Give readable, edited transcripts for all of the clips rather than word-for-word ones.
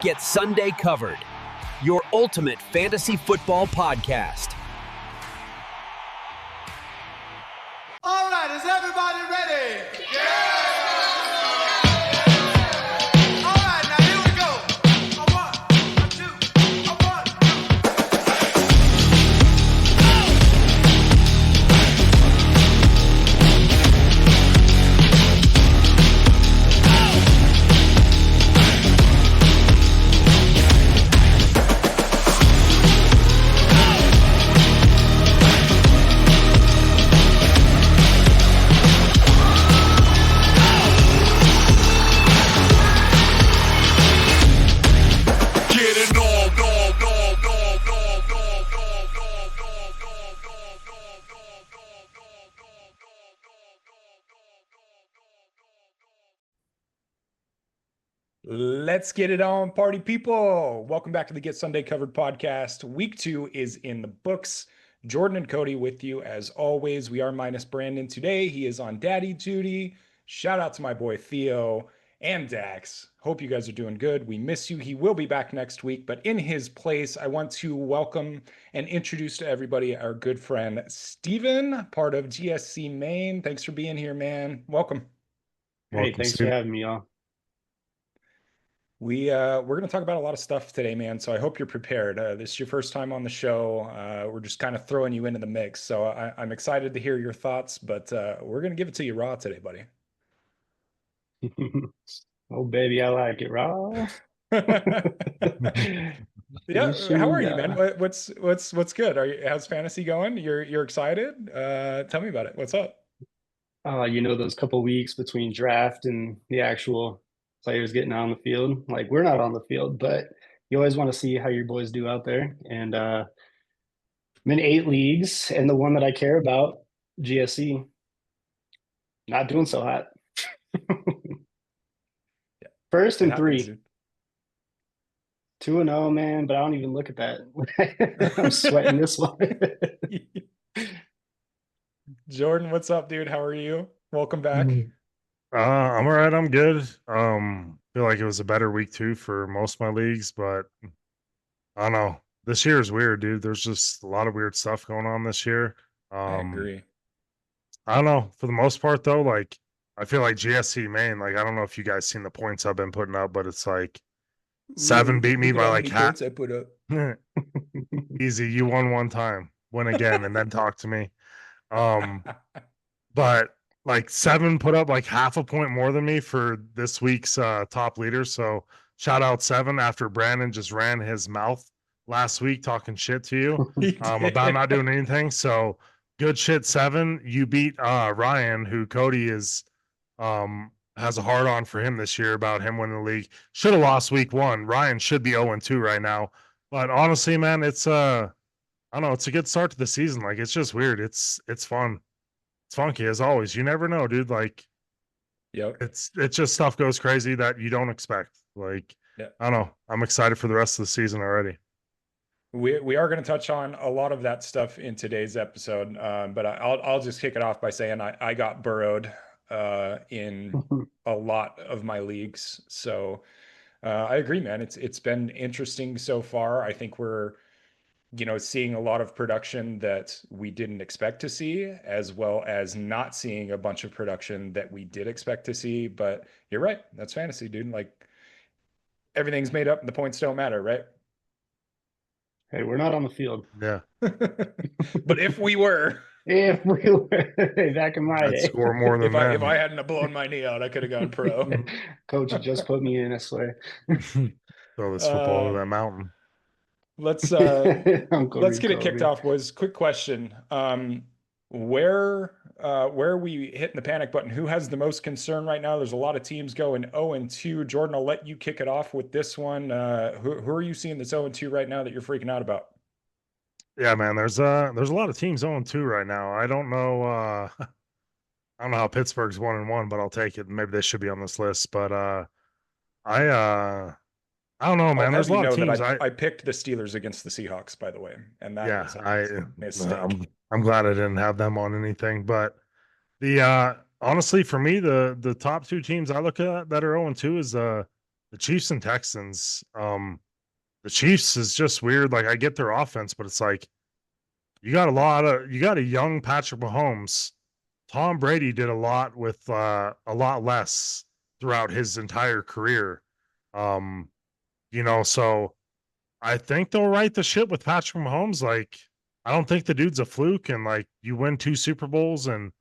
Get Sunday Covered, your ultimate fantasy football podcast. All right, is everybody ready? Yeah! All right, now here we go. A one, a two, a one, Let's get it on, party people. Welcome back to the Get Sunday Covered podcast. Week 2 is in the books. Jordan and Cody with you as always. We are minus Brandon today. He is on daddy duty. Shout out to my boy Theo and Dax. Hope you guys are doing good. We miss you. He will be back next week, but in his place, I want to welcome and introduce to everybody our good friend Steven, part of GSC Maine. Thanks for being here, man. Welcome. Hey, thanks for having me on. We're going to talk about a lot of stuff today, man. So I hope you're prepared. This is your first time on the show. We're just kind of throwing you into the mix. So I'm excited to hear your thoughts, but we're going to give it to you raw today, buddy. Oh, baby, I like it raw. Yeah. How are you, man? What's good? How's fantasy going? You're excited? Tell me about it. What's up? Those couple weeks between draft and the actual players getting on the field. Like, we're not on the field, but you always want to see how your boys do out there. And I'm in 8 leagues, and the one that I care about, GSC, not doing so hot. First and 3. 2-0, man, but I don't even look at that. I'm sweating this one. Jordan, what's up, dude? How are you? Welcome back. I'm all right. I'm good. Feel like it was a better week 2 for most of my leagues, but I don't know. This year is weird, dude. There's just a lot of weird stuff going on this year. I agree. I don't know. For the most part, though, like I feel like GSC Maine. Like I don't know if you guys seen the points I've been putting up, but it's like 7 beat me by like half. I put up. Easy. You won one time. Win again, and then talk to me. But like 7 put up like half a point more than me for this week's top leader. So shout out 7 after Brandon just ran his mouth last week talking shit to you about not doing anything. So good shit, 7. You beat Ryan, who Cody is has a hard on for him this year about him winning the league. Should have lost week 1. Ryan should be 0-2 right now. But honestly, man, it's I don't know, it's a good start to the season. Like it's just weird. It's fun. It's funky as always. You never know, dude. Like, yep. It's just stuff goes crazy that you don't expect. Like, yeah. I don't know. I'm excited for the rest of the season already. We are going to touch on a lot of that stuff in today's episode, but I'll just kick it off by saying I got burrowed in a lot of my leagues. So I agree, man. It's been interesting so far. I think we're seeing a lot of production that we didn't expect to see, as well as not seeing a bunch of production that we did expect to see. But you're right. That's fantasy, dude. Like everything's made up and the points don't matter, right? Hey, we're not on the field. Yeah. But if we were. If we were back in my day. Score more than that. If I hadn't have blown my knee out, I could have gone pro. Coach just put me in, I swear. Throw this football over that mountain. Let's get it kicked off, boys. Quick question. Where are we hitting the panic button? Who has the most concern right now? There's a lot of teams going 0-2. Jordan, I'll let you kick it off with this one. Who are you seeing that's 0-2 right now that you're freaking out about? Yeah, man, there's a lot of teams 0-2 right now. I don't know I don't know how Pittsburgh's 1-1, but I'll take it. Maybe they should be on this list. But I don't know, man. There's a lot of teams. I picked the Steelers against the Seahawks, by the way, and that was a mistake. I'm glad I didn't have them on anything. But the honestly, for me, the top 2 teams I look at that are 0-2 is the Chiefs and Texans, the Chiefs is just weird. Like I get their offense, but it's like you got a young Patrick Mahomes. Tom Brady did a lot with a lot less throughout his entire career. Um, so I think they'll right the ship with Patrick Mahomes. Like, I don't think the dude's a fluke, and like you win 2 Super Bowls and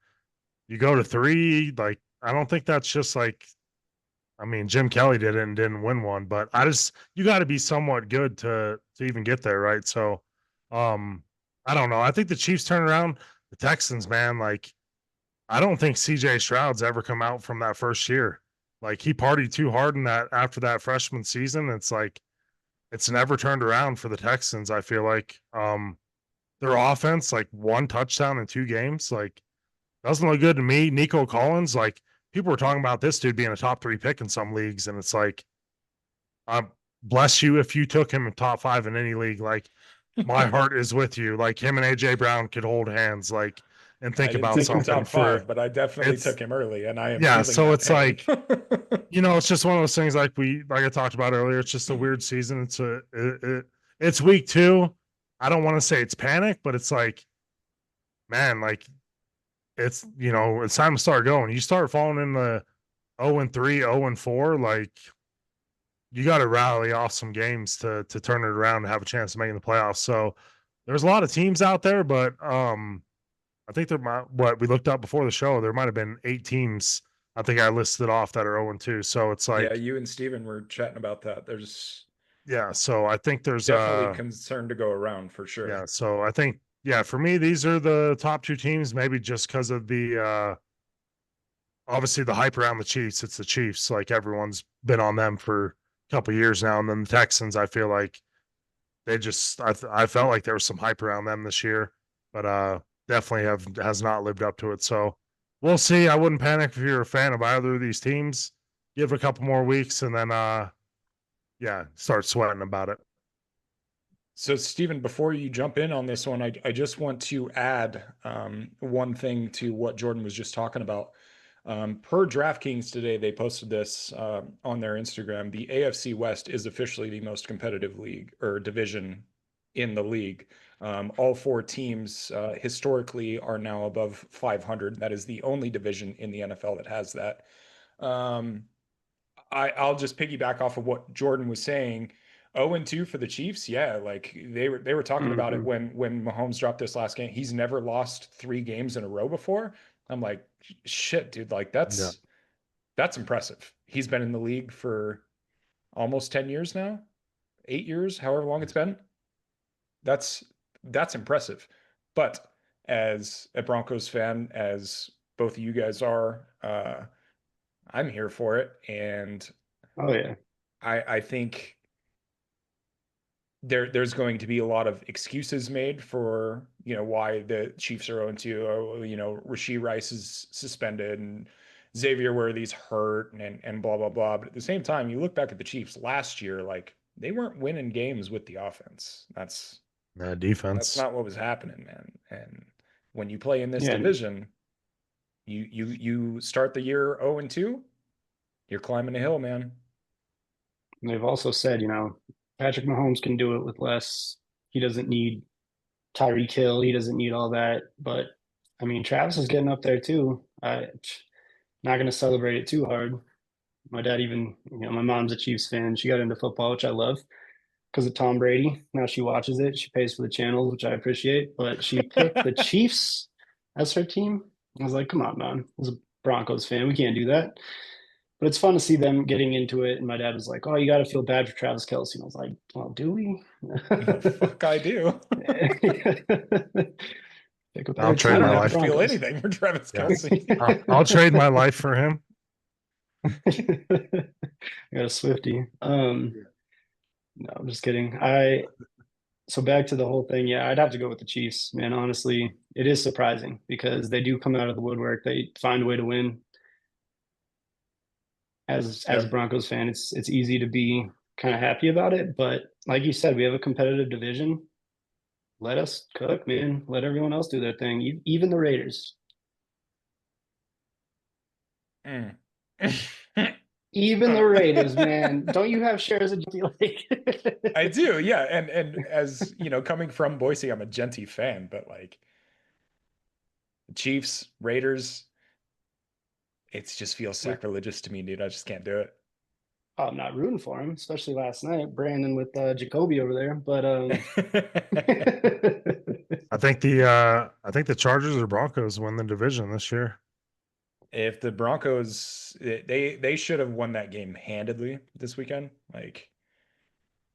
you go to 3. Like, I don't think that's just like, I mean, Jim Kelly did it and didn't win one, but you got to be somewhat good to even get there, right? So, um, I don't know. I think the Chiefs turn around. The Texans, man, like I don't think CJ Stroud's ever come out from that first year. Like he partied too hard in that after that freshman season. It's like it's never turned around for the Texans, I feel like. Their offense, like 1 touchdown in 2 games, like doesn't look good to me. Nico Collins, like people were talking about this dude being a top 3 pick in some leagues, and it's like, bless you if you took him in top 5 in any league. Like my heart is with you. Like him and AJ Brown could hold hands, like and I think didn't about take him something top for 5, but I definitely it's took him early, and I am yeah. feeling So that it's pain. like it's just one of those things like I talked about earlier. It's just a weird season. It's week 2. I don't want to say it's panic, but it's like, man, like it's time to start going. You start falling in the 0-3, 0-4, like you got to rally off some games to turn it around and have a chance of making the playoffs. So there's a lot of teams out there, but I think what we looked up before the show, there might have been 8 teams. I think I listed off that are 0-2. So it's Yeah, like, you and Steven were chatting about that. There's yeah. So I think there's definitely concern to go around for yeah. sure. So I think, yeah, for me, these are the top 2 teams, maybe just because of the, obviously the hype around the Chiefs. It's the Chiefs. Like everyone's been on them for a couple of years now. And then the Texans, I feel like I felt like there was some hype around them this year, but definitely has not lived up to it. So we'll see. I wouldn't panic if you're a fan of either of these teams. Give it a couple more weeks and then yeah, start sweating about it. So, Stephen, before you jump in on this one, I just want to add one thing to what Jordan was just talking about. Per DraftKings today, they posted this on their Instagram. The AFC West is officially the most competitive league or division in the league. All 4 teams historically are now above 500. That is the only division in the NFL that has that. Um, I'll just piggyback off of what Jordan was saying. 0-2 for the Chiefs. Yeah, like they were talking about it when Mahomes dropped this last game. He's never lost 3 games in a row before. I'm like, shit, dude, like Yeah. that's impressive. He's been in the league for almost 10 years now, 8 years, however long it's been. That's impressive. But as a Broncos fan, as both of you guys are, I'm here for it. And Oh yeah. I think there's going to be a lot of excuses made for why the Chiefs are 0-2. Rashee Rice is suspended and Xavier Worthy's hurt and blah blah blah. But at the same time, you look back at the Chiefs last year, like they weren't winning games with the offense. That's Defense. not what was happening, man. And when you play in this Yeah. division, you start the year 0-2, you're climbing a hill, man. And they've also said, Patrick Mahomes can do it with less. He doesn't need Tyreek Hill. He doesn't need all that. But I mean, Travis is getting up there too. Not going to celebrate it too hard. My dad even, my mom's a Chiefs fan. She got into football, which I love because of Tom Brady. Now she watches it. She pays for the channels, which I appreciate. But she picked the Chiefs as her team. I was like, come on, man. As a Broncos fan, we can't do that. But it's fun to see them getting into it. And my dad was like, "Oh, you got to feel bad for Travis Kelce." And I was like, "Well, do we?" The fuck I do. Pick a I'll better trade I team don't my than have the to life. feel Broncos. anything for Travis Yeah. Kelce. I'll trade my life for him. I got a Swifty. No, I'm just kidding. So back to the whole thing. Yeah, I'd have to go with the Chiefs, man. Honestly, it is surprising because they do come out of the woodwork. They find a way to win. As a Broncos fan, it's easy to be kind of happy about it. But like you said, we have a competitive division. Let us cook, man. Let everyone else do their thing, even the Raiders. Even the Raiders, man. Don't you have shares of like? I do, yeah. And as you know, coming from Boise, I'm a Genty fan, but like Chiefs, Raiders, it just feels sacrilegious to me, dude. I just can't do it. I'm not rooting for him, especially last night. Brandon with Jacoby over there, but I think the Chargers or Broncos win the division this year. If the Broncos, they should have won that game handedly this weekend. Like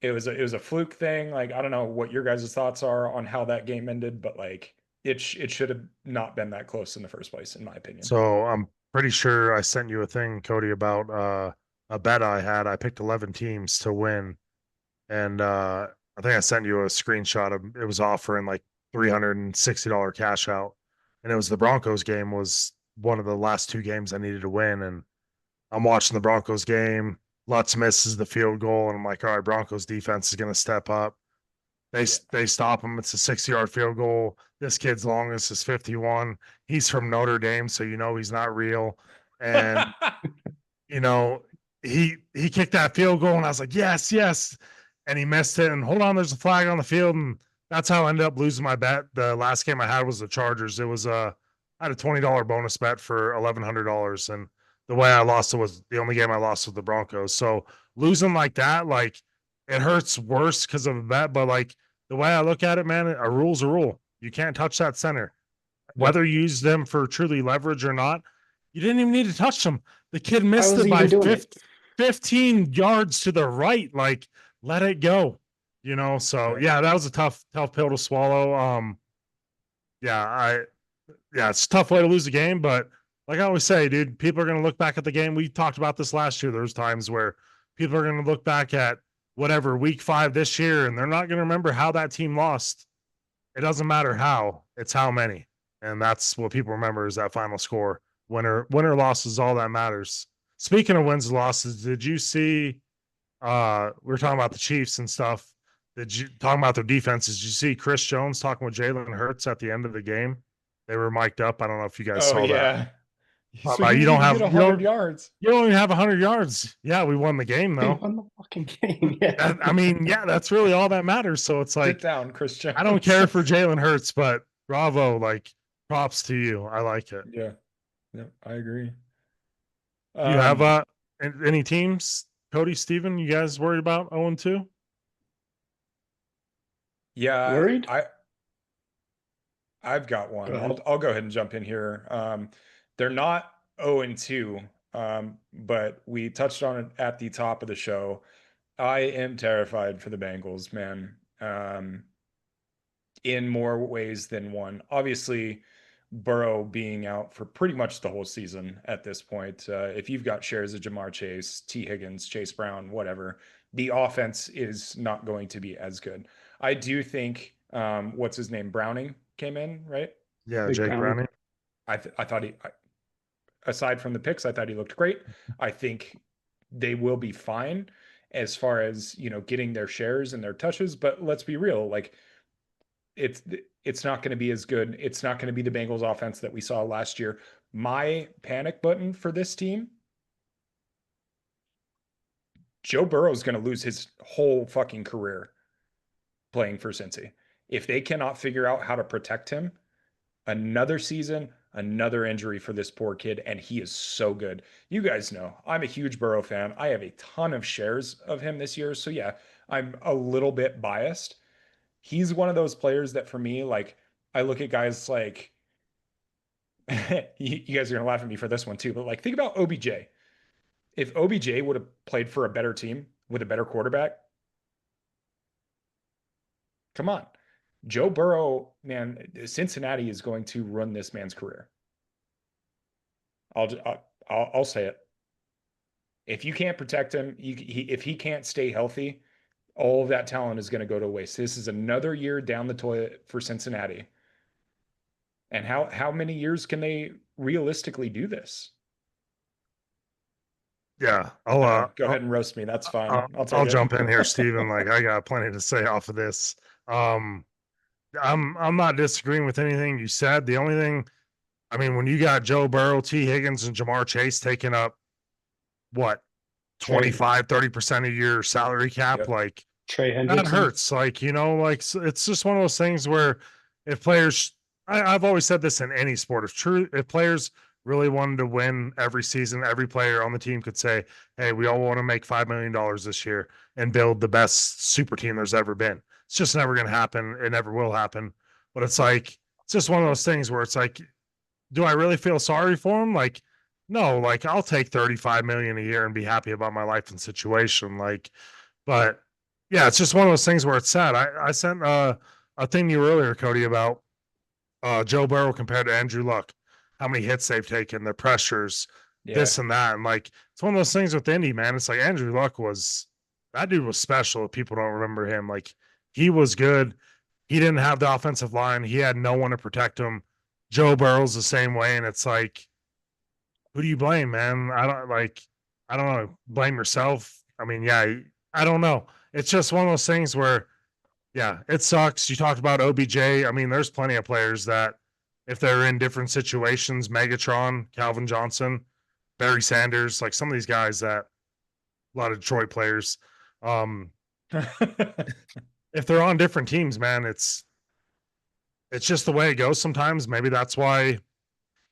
it was a fluke thing. Like I don't know what your guys' thoughts are on how that game ended, but like it should have not been that close in the first place, in my opinion. So I'm pretty sure I sent you a thing, Cody, about a bet I had. I picked 11 teams to win, and I think I sent you a screenshot of it was offering like $360 cash out, and it was the Broncos game was one of the last two games I needed to win, and I'm watching the Broncos game. Lutz misses the field goal, and I'm like, all right, Broncos defense is going to step up. They stop him. It's a 60-yard field goal. This kid's longest is 51. He's from Notre Dame, so you know he's not real. And you know he kicked that field goal, and I was like, yes, yes. And he missed it. And hold on, there's a flag on the field, and that's how I ended up losing my bet. The last game I had was the Chargers. It was I had a $20 bonus bet for $1,100, and the way I lost it was the only game I lost with the Broncos. So losing like that, like it hurts worse because of a bet, but like the way I look at it, man, a rule's a rule. You can't touch that center. Whether you use them for truly leverage or not, you didn't even need to touch them. The kid missed it by 15 yards to the right. Like, let it go. You know, so yeah, that was a tough pill to swallow. Yeah, it's a tough way to lose a game, but like I always say, dude, people are gonna look back at the game. We talked about this last year. There's times where people are gonna look back at whatever week 5 this year, and they're not gonna remember how that team lost. It doesn't matter how, it's how many. And that's what people remember is that final score. Winner loss is all that matters. Speaking of wins and losses, did you see we were talking about the Chiefs and stuff. Did you talking about their defenses? Did you see Chris Jones talking with Jalen Hurts at the end of the game? They were mic'd up. I don't know if you guys saw that. So you don't didn't have get 100 yards. You don't even have 100 yards. Yeah, we won the game though. We won the fucking game. Yeah. I mean, yeah, that's really all that matters. So it's like, sit down, Chris Jones. I don't care for Jalen Hurts, but bravo, like props to you. I like it. Yeah, I agree. You have any teams, Cody, Steven, you guys worried about 0-2? Yeah, Worried? I've got one. Go I'll go ahead and jump in here. They're not 0-2, but we touched on it at the top of the show. I am terrified for the Bengals, man. In more ways than one. Obviously, Burrow being out for pretty much the whole season at this point. If you've got shares of Jamar Chase, T. Higgins, Chase Brown, whatever, the offense is not going to be as good. I do think, what's his name? Browning came in, right? Yeah, Jake Browning. I thought aside from the picks, I thought he looked great. I think they will be fine as far as, getting their shares and their touches, but let's be real. Like it's not going to be as good. It's not going to be the Bengals offense that we saw last year. My panic button for this team, Joe Burrow is going to lose his whole fucking career playing for Cincy. If they cannot figure out how to protect him, another season, another injury for this poor kid, and he is so good. You guys know, I'm a huge Burrow fan. I have a ton of shares of him this year. So yeah, I'm a little bit biased. He's one of those players that for me, like, I look at guys like, you guys are going to laugh at me for this one too, but like, think about OBJ. If OBJ would have played for a better team with a better quarterback, come on. Joe Burrow, man, Cincinnati is going to run this man's career. I'll say it. If you can't protect him, if he can't stay healthy, all of that talent is going to go to waste. This is another year down the toilet for Cincinnati. And how many years can they realistically do this? Yeah, go ahead and roast me. That's fine. I'll jump in here, Steven. Like I got plenty to say off of this. I'm not disagreeing with anything you said. The only thing, I mean, when you got Joe Burrow, T. Higgins, and Jamar Chase taking up what 25, 30% of your salary cap, Yep. like Trey that Hendrickson. hurts. Like, like it's just one of those things where if players, I've always said this in any sport, if players really wanted to win every season, every player on the team could say, hey, we all want to make $5 million this year and build the best super team there's ever been. It's just never going to happen. It never will happen. But it's like, it's just one of those things where it's like, do I really feel sorry for him? Like, no, like I'll take 35 million a year and be happy about my life and situation. Like, but yeah, it's just one of those things where it's sad. I sent a thing to you earlier, Cody, about Joe Burrow compared to Andrew Luck, how many hits they've taken, their pressures, this and that. And like, it's one of those things with Indy, man. It's like Andrew Luck that dude was special. If people don't remember him, like he was good. He didn't have the offensive line. He had no one to protect him. Joe Burrow's the same way. And it's like, who do you blame, man? I don't know. Blame yourself. I mean, yeah, I don't know. It's just one of those things where, yeah, it sucks. You talked about OBJ. I mean, there's plenty of players that if they're in different situations, Megatron, Calvin Johnson, Barry Sanders, like some of these guys that a lot of Detroit players, if they're on different teams, man, it's just the way it goes sometimes. Maybe that's why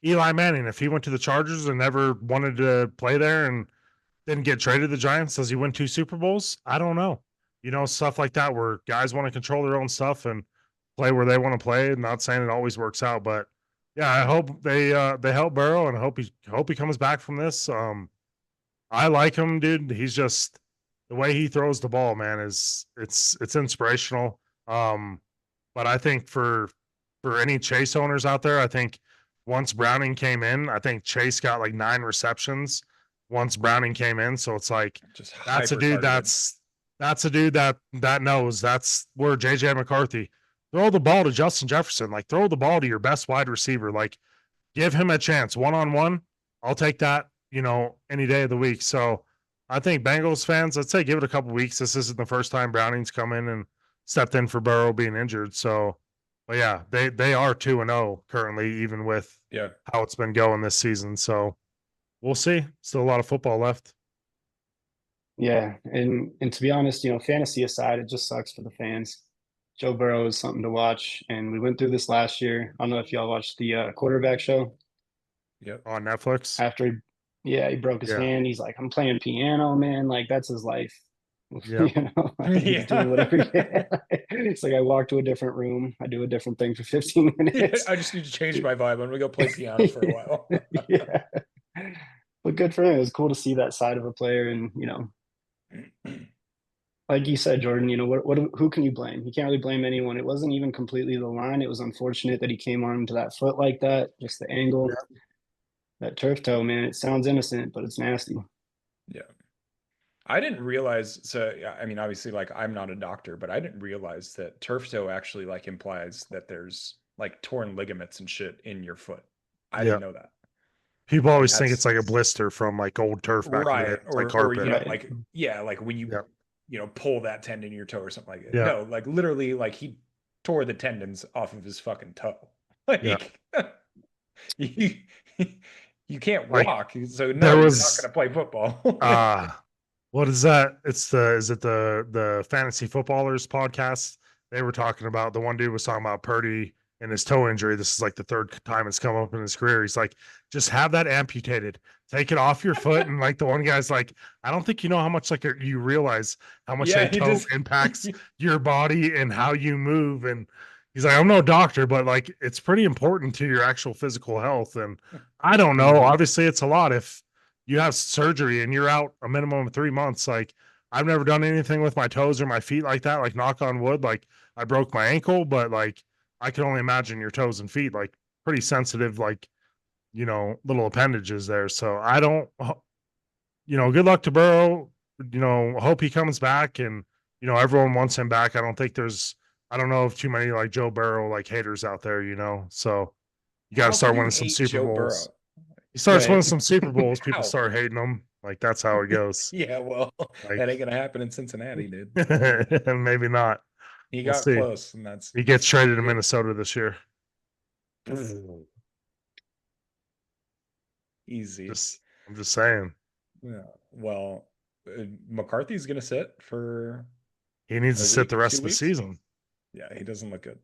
Eli Manning, if he went to the Chargers and never wanted to play there and didn't get traded to the Giants, does he win 2 Super Bowls? I don't know. Stuff like that where guys want to control their own stuff and play where they want to play. Not saying it always works out, but yeah, I hope they help Burrow and I hope he comes back from this. I like him, dude. He's just the way he throws the ball, man, it's inspirational. But I think for any Chase owners out there, I think once Browning came in, I think Chase got like 9 receptions once Browning came in. So it's like Just that's a dude that knows. That's where JJ McCarthy, throw the ball to Justin Jefferson, like throw the ball to your best wide receiver, like give him a chance one-on-one. I'll take that, any day of the week. So I think Bengals fans, I'd say give it a couple weeks. This isn't the first time Browning's come in and stepped in for Burrow being injured. So, but yeah, they are 2-0 currently, even with how it's been going this season. So we'll see. Still a lot of football left. Yeah, and to be honest, fantasy aside, it just sucks for the fans. Joe Burrow is something to watch, and we went through this last year. I don't know if y'all watched the quarterback show. Yep. On Netflix. After he broke his hand. He's like, I'm playing piano, man. Like that's his life. Yeah. He's doing whatever he can. It's like I walk to a different room. I do a different thing for 15 minutes. I just need to change my vibe. I'm gonna go play piano for a while. Yeah. But good for him. It was cool to see that side of a player. And, like you said, Jordan, who can you blame? You can't really blame anyone. It wasn't even completely the line. It was unfortunate that he came onto that foot like that. Just the angle. Yeah. That turf toe, man, it sounds innocent, but it's nasty. Yeah. I didn't realize. So, I mean, obviously, like, I'm not a doctor, but I didn't realize that turf toe actually, like, implies that there's, like, torn ligaments and shit in your foot. I didn't know that. People always think it's like a blister from, like, old turf back in the day. It's like carpet. Or, like when you, pull that tendon in your toe or something like that. Yeah. No, like, literally, like, he tore the tendons off of his fucking toe. Like, you can't walk, so no, you're not going to play football. What is that? Is it the Fantasy Footballers podcast? They were talking about, the one dude was talking about Purdy and his toe injury. This is like the 3rd time it's come up in his career. He's like, just have that amputated, take it off your foot. And like the one guy's like, I don't think you know how much, like, you realize how much a toe impacts your body and how you move. And he's like, I'm no doctor, but like, it's pretty important to your actual physical health. And I don't know, obviously it's a lot. If you have surgery and you're out a minimum of 3 months, like I've never done anything with my toes or my feet like that, like knock on wood, like I broke my ankle, but like I can only imagine your toes and feet, like pretty sensitive, like, little appendages there. So I don't, good luck to Burrow, hope he comes back and, everyone wants him back. I don't know of too many like Joe Burrow, like haters out there, so you got to start winning some Super Bowls. He starts winning some Super Bowls, people start hating him. Like that's how it goes. Yeah, well, like, that ain't gonna happen in Cincinnati, dude. Maybe not. He got close, and he gets traded to Minnesota this year. Easy. I'm just saying. Yeah. Well, McCarthy's going to sit for He needs a to sit week, the rest 2 of the weeks. season. Yeah, he doesn't look good.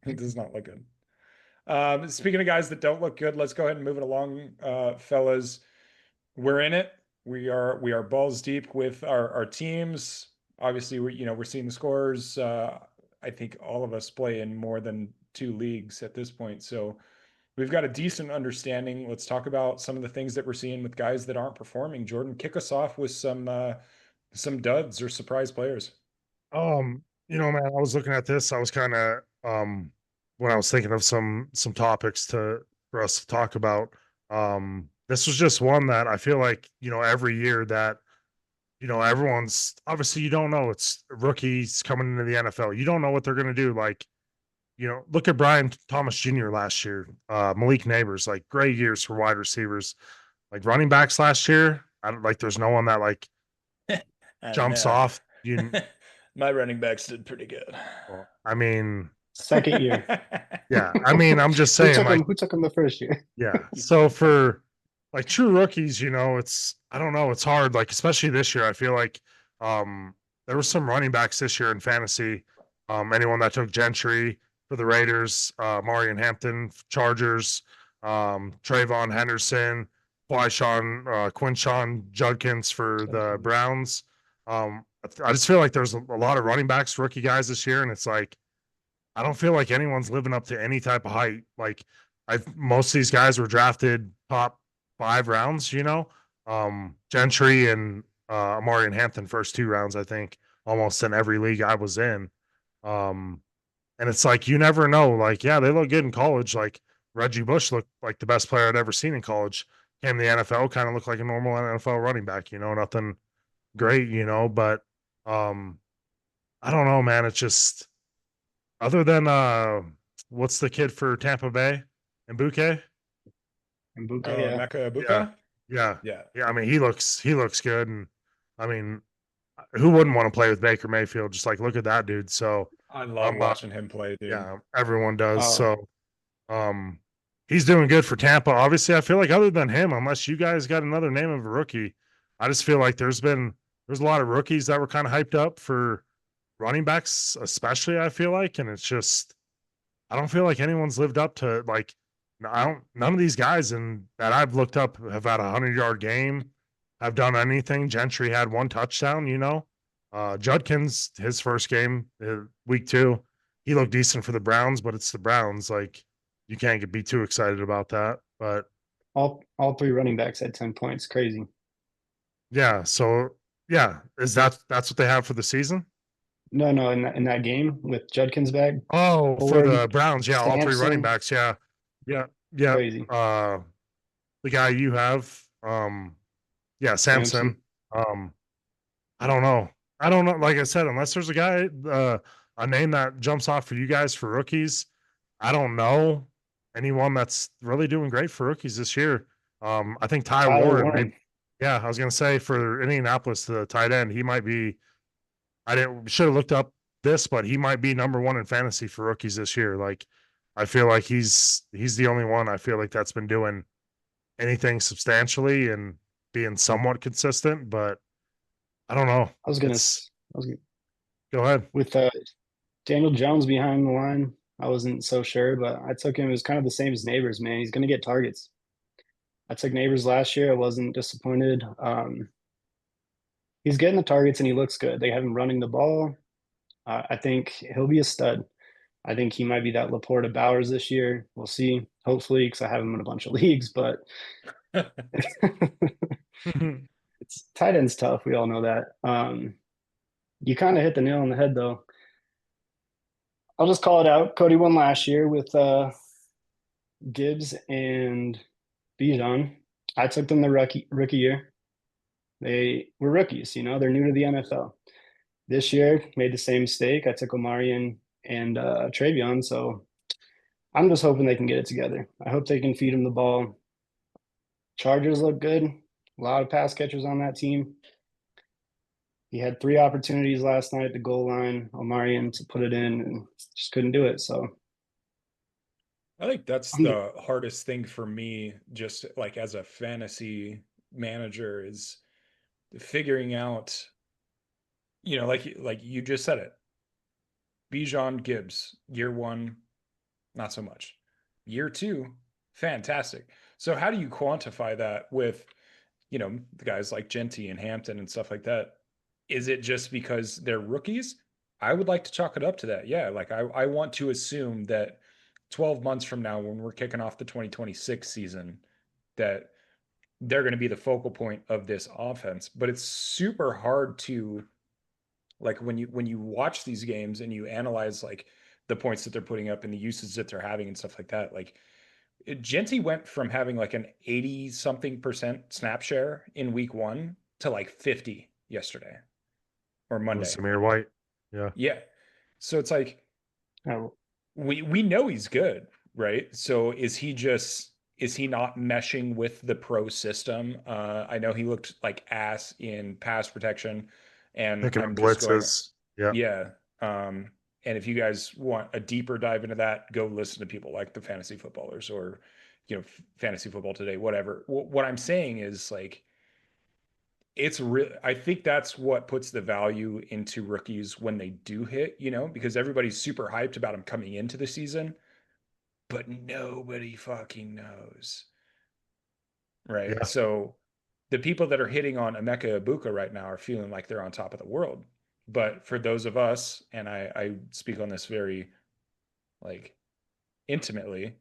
He does not look good. Speaking of guys that don't look good, let's go ahead and move it along, fellas. We're in it. We are balls deep with our teams. Obviously, we're seeing the scores. I think all of us play in more than 2 leagues at this point, so we've got a decent understanding. Let's talk about some of the things that we're seeing with guys that aren't performing. Jordan, kick us off with some duds or surprise players. Man, I was looking at this. I was kind of when I was thinking of some topics for us to talk about. This was just one that I feel like, every year that, everyone's obviously, you don't know, it's rookies coming into the NFL. You don't know what they're going to do. Like, look at Brian Thomas Jr. last year, Malik Neighbors, like great years for wide receivers, like running backs last year. I don't like, there's no one that like jumps off. My running backs did pretty good. Well, I mean, Second year. yeah, I mean, I'm just saying, Who took him the first year? yeah. So for like true rookies, it's, I don't know, it's hard. Like, especially this year, I feel like there were some running backs this year in fantasy. Anyone that took Gentry for the Raiders, Marion Hampton, Chargers, Trayvon Henderson, Quinshon Judkins for the Browns. I just feel like there's a lot of running backs, rookie guys this year, and it's like I don't feel like anyone's living up to any type of height. Like most of these guys were drafted top 5 rounds, Gentry and Amari and Hampton first 2 rounds, I think, almost in every league I was in. And it's like you never know. Like, yeah, they look good in college. Like Reggie Bush looked like the best player I'd ever seen in college. Came to the NFL, kind of looked like a normal NFL running back, nothing great, but I don't know, man. It's just other than what's the kid for Tampa Bay and Bouquet? And Buka, Oh, yeah. Mecca Yeah, Buka? yeah, Yeah. yeah. I mean, he looks good, and I mean, who wouldn't want to play with Baker Mayfield? Just like look at that dude. So, I love watching him play, dude. yeah, everyone does. Oh, So, um, he's doing good for Tampa. Obviously, I feel like other than him, unless you guys got another name of a rookie, I just feel like there's a lot of rookies that were kind of hyped up for running backs, especially. I feel like, and it's just I don't feel like anyone's lived up to like none of these guys and that I've looked up have had a 100-yard game, have done anything. Gentry had 1 touchdown, Judkins, his first game, week 2, he looked decent for the Browns, but it's the Browns. Like you can't be too excited about that. But all 3 running backs had 10 points. Crazy. yeah, so yeah, that's what they have for the season? No, in that game with Judkins back, Oh, for Ford, the Browns, yeah, all 3 running Sampson, backs, yeah. Yeah. Yeah. crazy. The guy you have, yeah, Samson. Sampson. I don't know. I don't know. Like I said, unless there's a guy, a name that jumps off for you guys for rookies, I don't know anyone that's really doing great for rookies this year. I think Tyler Warren. yeah, I was gonna say for Indianapolis, the tight end, he might be. I didn't should have looked up this, but he might be number 1 in fantasy for rookies this year. Like, I feel like he's the only one I feel like that's been doing anything substantially and being somewhat consistent, but I don't know. I was gonna Go ahead. with Daniel Jones behind the line. I wasn't so sure, but I took him as kind of the same as Neighbors, man. He's gonna get targets. I took Neighbors last year. I wasn't disappointed. He's getting the targets and he looks good. They have him running the ball. I think he'll be a stud. I think he might be that Laporta Bowers this year. We'll see. Hopefully, because I have him in a bunch of leagues, but it's tight end's tough. We all know that. You kind of hit the nail on the head, though. I'll just call it out. Cody won last year with Gibbs and Bijan. I took them the rookie year. They were rookies, they're new to the NFL. This year, made the same mistake. I took Omarion and Travion, so I'm just hoping they can get it together. I hope they can feed him the ball. Chargers look good. A lot of pass catchers on that team. He had 3 opportunities last night at the goal line, Omarion, to put it in, and just couldn't do it. So I think that's the hardest thing for me, just like as a fantasy manager, is figuring out, like you just said it. Bijan Gibbs, year 1, not so much. Year 2, fantastic. So how do you quantify that with, the guys like Genty and Hampton and stuff like that? Is it just because they're rookies? I would like to chalk it up to that. Yeah, like I want to assume that 12 months from now, when we're kicking off the 2026 season, that they're going to be the focal point of this offense. But it's super hard to, like, when you watch these games and you analyze like the points that they're putting up and the usage that they're having and stuff like that, like Genty went from having like an 80 something % snap share in week 1 to like 50 yesterday or Monday. Samir White. Yeah. Yeah. So it's like, we know he's good, right? So is he not meshing with the pro system? I know he looked like ass in pass protection, and Picking I'm up just going, blitzes. Yeah. yeah. And if you guys want a deeper dive into that, go listen to people like the Fantasy Footballers or, Fantasy Football Today, whatever. What I'm saying is, like, it's real. I think that's what puts the value into rookies when they do hit, because everybody's super hyped about them coming into the season, but nobody fucking knows. Right. Yeah. So the people that are hitting on Emeka Ibuka right now are feeling like they're on top of the world. But for those of us, and I speak on this very, like, intimately,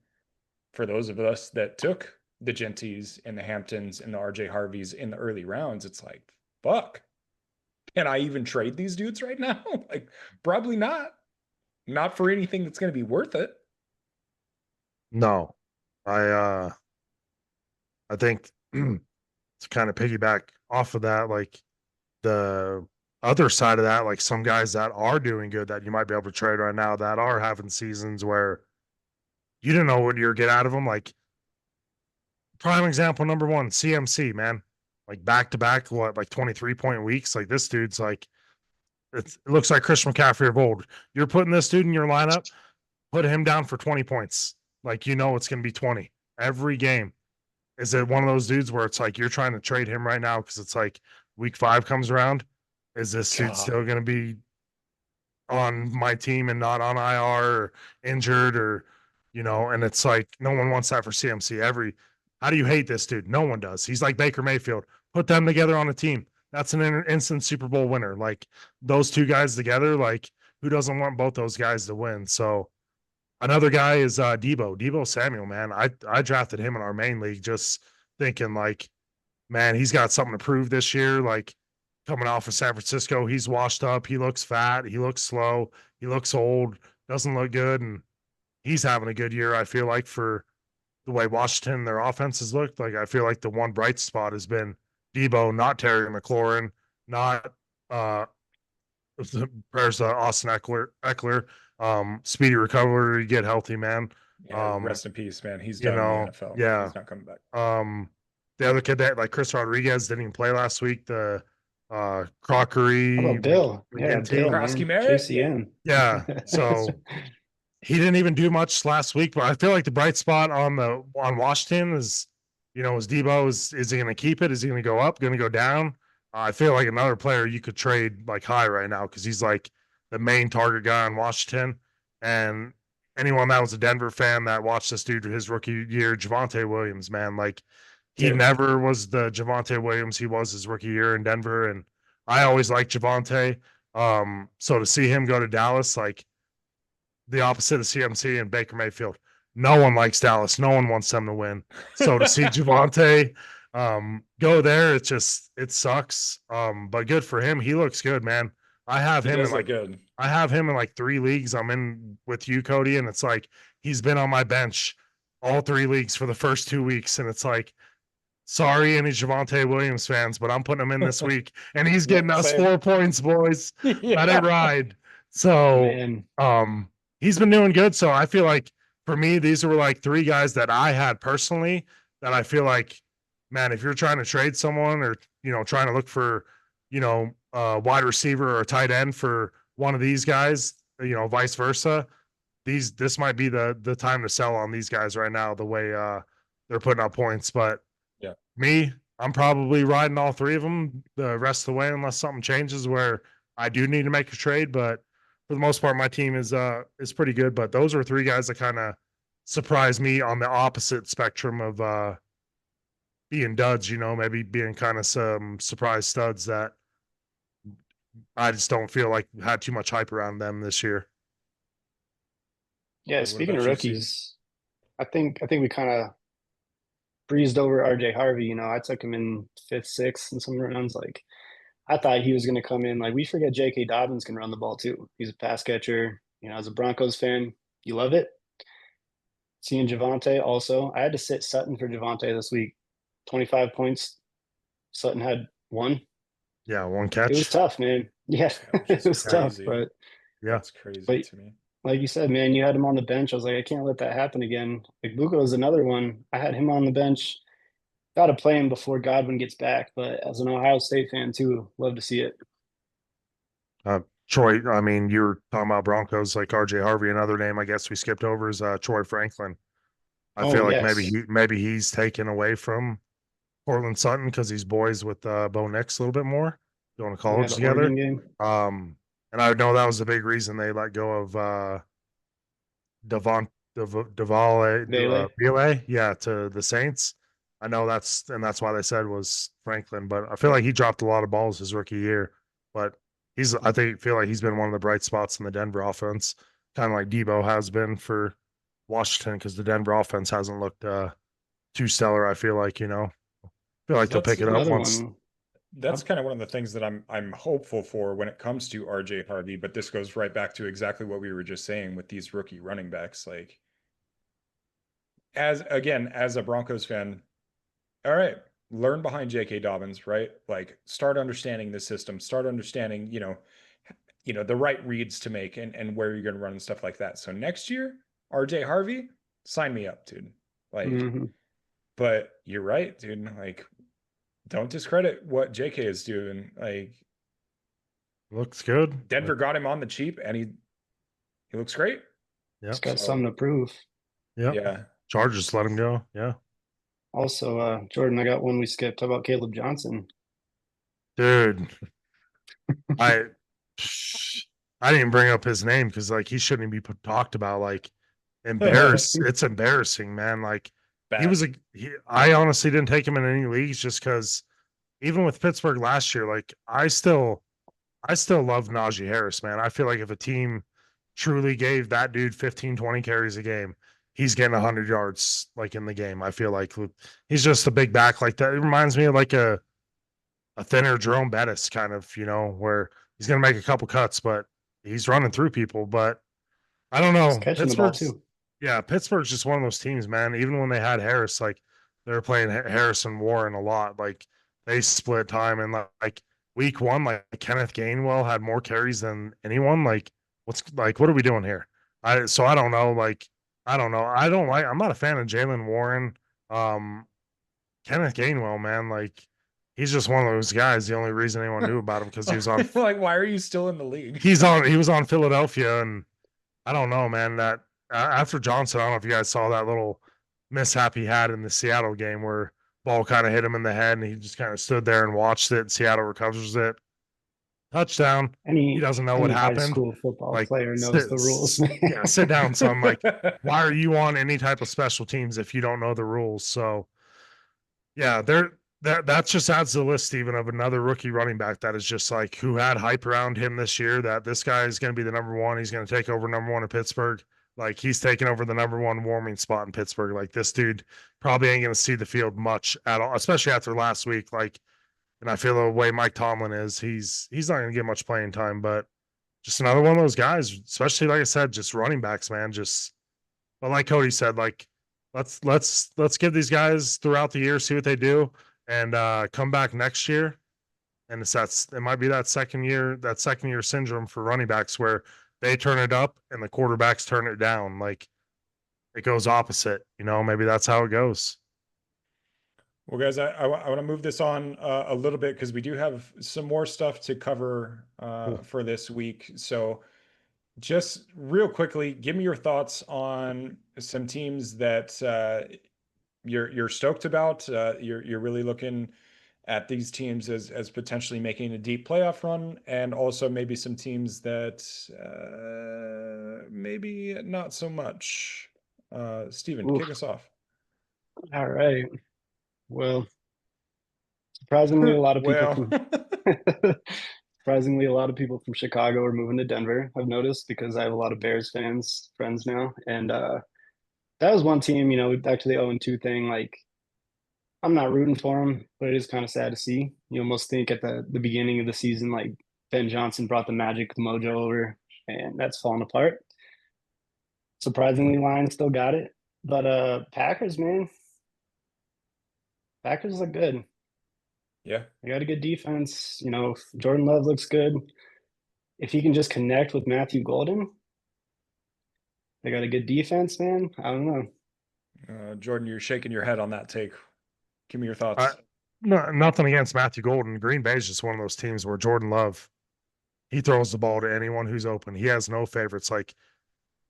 for those of us that took the Genties and the Hamptons and the RJ Harveys in the early rounds, it's like, fuck, can I even trade these dudes right now? Like, probably not for anything that's going to be worth it. No, I think to kind of piggyback off of that, like the other side of that, like some guys that are doing good that you might be able to trade right now that are having seasons where you didn't know what you're get out of them. Like prime example, number 1, CMC, man, like back to back, like 23-point weeks. Like this dude's like, it looks like Christian McCaffrey of old. You're putting this dude in your lineup, put him down for 20 points. Like, it's going to be 20 every game. Is it one of those dudes where it's like you're trying to trade him right now because it's like week 5 comes around? Is this dude still going to be on my team and not on IR or injured or, and it's like no one wants that for CMC. How do you hate this dude? No one does. He's like Baker Mayfield. Put them together on a team. That's an instant Super Bowl winner. Like those two guys together, like who doesn't want both those guys to win? So another guy is Debo Samuel, man. I drafted him in our main league just thinking like, man, he's got something to prove this year. Like coming off of San Francisco, he's washed up. He looks fat. He looks slow. He looks old. Doesn't look good. And he's having a good year, I feel like, for the way Washington, their offenses looked. Like I feel like the one bright spot has been Debo, not Terry McLaurin, not prayers to Austin Eckler. Speedy recovery, get healthy, man. Yeah, rest in peace, man. He's done in the NFL. Yeah, he's not coming back. The other kid that like Chris Rodriguez didn't even play last week. The Crockery. How about Bill? Yeah, Bill, Krosky man. Merritt? JCN. Yeah. So he didn't even do much last week, but I feel like the bright spot on Washington is, is Debo. Is he going to keep it? Is he going to go up? Going to go down? I feel like another player you could trade like high right now because he's like the main target guy on Washington. And anyone that was a Denver fan that watched this dude his rookie year, Javonte Williams, man, like he never was the Javonte Williams he was his rookie year in Denver. And I always liked Javonte. So to see him go to Dallas, like the opposite of CMC and Baker Mayfield, no one likes Dallas. No one wants them to win. So to see Javonte go there, it sucks. But good for him. He looks good, man. I have him in like 3 leagues. I'm in with you, Cody, and it's like he's been on my bench all 3 leagues for the first 2 weeks, and it's like, sorry, any Javonte Williams fans, but I'm putting him in this week, and he's getting us 4 points, boys. Let it ride. So, he's been doing good. So I feel like for me, these were like 3 guys that I had personally that I feel like, man, if you're trying to trade someone or, trying to look for, wide receiver or tight end for one of these guys, vice versa, this might be the time to sell on these guys right now, the way they're putting up points. But me, I'm probably riding all three of them the rest of the way unless something changes where I do need to make a trade. But for the most part, my team is pretty good. But those are three guys that kind of surprised me on the opposite spectrum of being duds, maybe being kind of some surprise studs that I just don't feel like had too much hype around them this year. Yeah, What speaking of about you, Steve? rookies, I think we kind of breezed over RJ Harvey. I took him in fifth, sixth in some rounds. Like I thought he was going to come in. Like we forget J.K. Dobbins can run the ball too. He's a pass catcher. As a Broncos fan, you love it. Seeing Javante also, I had to sit Sutton for Javante this week. 25 points. Sutton had one. Yeah, one It was catch. tough, man. Yeah, Which it is was tough. crazy. But Yeah, That's crazy but to me. like you said, man, you had him on the bench. I was like, I can't let that happen again. Like Buko is another one. I had him on the bench. Got to play him before Godwin gets back. But as an Ohio State fan too, love to see it. Troy. I mean, you were talking about Broncos, like RJ Harvey. Another name I guess we skipped over is Troy Franklin. I Oh feel like yes, maybe he's taken away from Portland Sutton because he's boys with Bo Nix a little bit more, going to yeah, college the together. Oregon game. And I know that was a big reason they let go of Devon Bailey. Vile, yeah, to the Saints. I know that's why they said was Franklin, but I feel like he dropped a lot of balls his rookie year. But I feel like he's been one of the bright spots in the Denver offense, kind of like Debo has been for Washington, because the Denver offense hasn't looked too stellar. I feel like feel like they'll That's pick it up Another once. one. that's kind of one of the things that I'm hopeful for when it comes to RJ Harvey, but this goes right back to exactly what we were just saying with these rookie running backs. Like as a Broncos fan, all right, learn behind J.K. Dobbins, right? Like start understanding the system, start understanding, the right reads to make and where you're going to run and stuff like that. So next year, RJ Harvey, sign me up, dude. Like, Mhm. but you're right, dude. Like, don't discredit what JK is doing. Like, Looks good. Denver got him on the cheap, and he looks great. Yeah, He's got So something to prove. yeah. yeah, Chargers let him go. Yeah, Also, Jordan, I got one we skipped. How about Caleb Johnson? dude. I I didn't bring up his name because like he shouldn't be talked about. Like it's embarrassing, man. Like bad. I honestly didn't take him in any leagues just because even with Pittsburgh last year, like I still love Najee Harris, man. I feel like if a team truly gave that dude 15, 20 carries a game, he's getting 100 yards like in the game. I feel like he's just a big back like that. It reminds me of like a thinner Jerome Bettis kind of, where he's going to make a couple cuts, but he's running through people. But I don't He's know. catching the ball too. Pittsburgh's just one of those teams, man. Even when they had Harris, like they were playing Harris and Warren a lot. Like they split time and like week one, like Kenneth Gainwell had more carries than anyone. Like what are we doing here? I don't know. Like I don't know. I'm not a fan of Jalen Warren. Um, Kenneth Gainwell, man, like he's just one of those guys. The only reason anyone knew about him because he was on. Like, why are you still in the league? He was on Philadelphia, and I don't know, man. That after Johnson, I don't know if you guys saw that little mishap he had in the Seattle game where ball kind of hit him in the head, and he just kind of stood there and watched it. Seattle recovers it, touchdown. He Any doesn't know what any high happened. school football Like, player knows the rules. yeah, sit down, son. Like, why are you on any type of special teams if you don't know the rules? So yeah, that just adds to the list even of another rookie running back that is just like who had hype around him this year that this guy is going to be the number one. He's going to take over number one in Pittsburgh. Like he's taking over the number one warming spot in Pittsburgh. Like this dude probably ain't going to see the field much at all, especially after last week. Like, and I feel the way Mike Tomlin is, he's not going to get much playing time, but just another one of those guys, especially like I said, just running backs, man. Just, but like Cody said, like let's give these guys throughout the year, see what they do, and come back next year. And it might be that second year syndrome for running backs where they turn it up and the quarterbacks turn it down. Like it goes opposite, maybe that's how it goes. Well, guys, I want to move this on a little bit because we do have some more stuff to cover Cool. for this week. So, just real quickly, give me your thoughts on some teams that you're stoked about. You're really looking at these teams as potentially making a deep playoff run, and also maybe some teams that maybe not so much. Steven, Oof. kick us off. All right. Well, surprisingly, a lot of people Well, from surprisingly, a lot of people from Chicago are moving to Denver. I've noticed because I have a lot of Bears friends now, and that was one team. Back to the 0-2 thing. Like, I'm not rooting for them, but it is kind of sad to see. You almost think at the beginning of the season, like Ben Johnson brought the magic mojo over, and that's fallen apart. Surprisingly, Lions still got it, but Packers, man, Packers look good. yeah. They got a good defense. Jordan Love looks good. If he can just connect with Matthew Golden, they got a good defense, man. I don't know. Jordan, you're shaking your head on that take. Give me your I, thoughts. no, nothing against Matthew Golden. Green Bay is just one of those teams where Jordan Love, he throws the ball to anyone who's open. He has no favorites. Like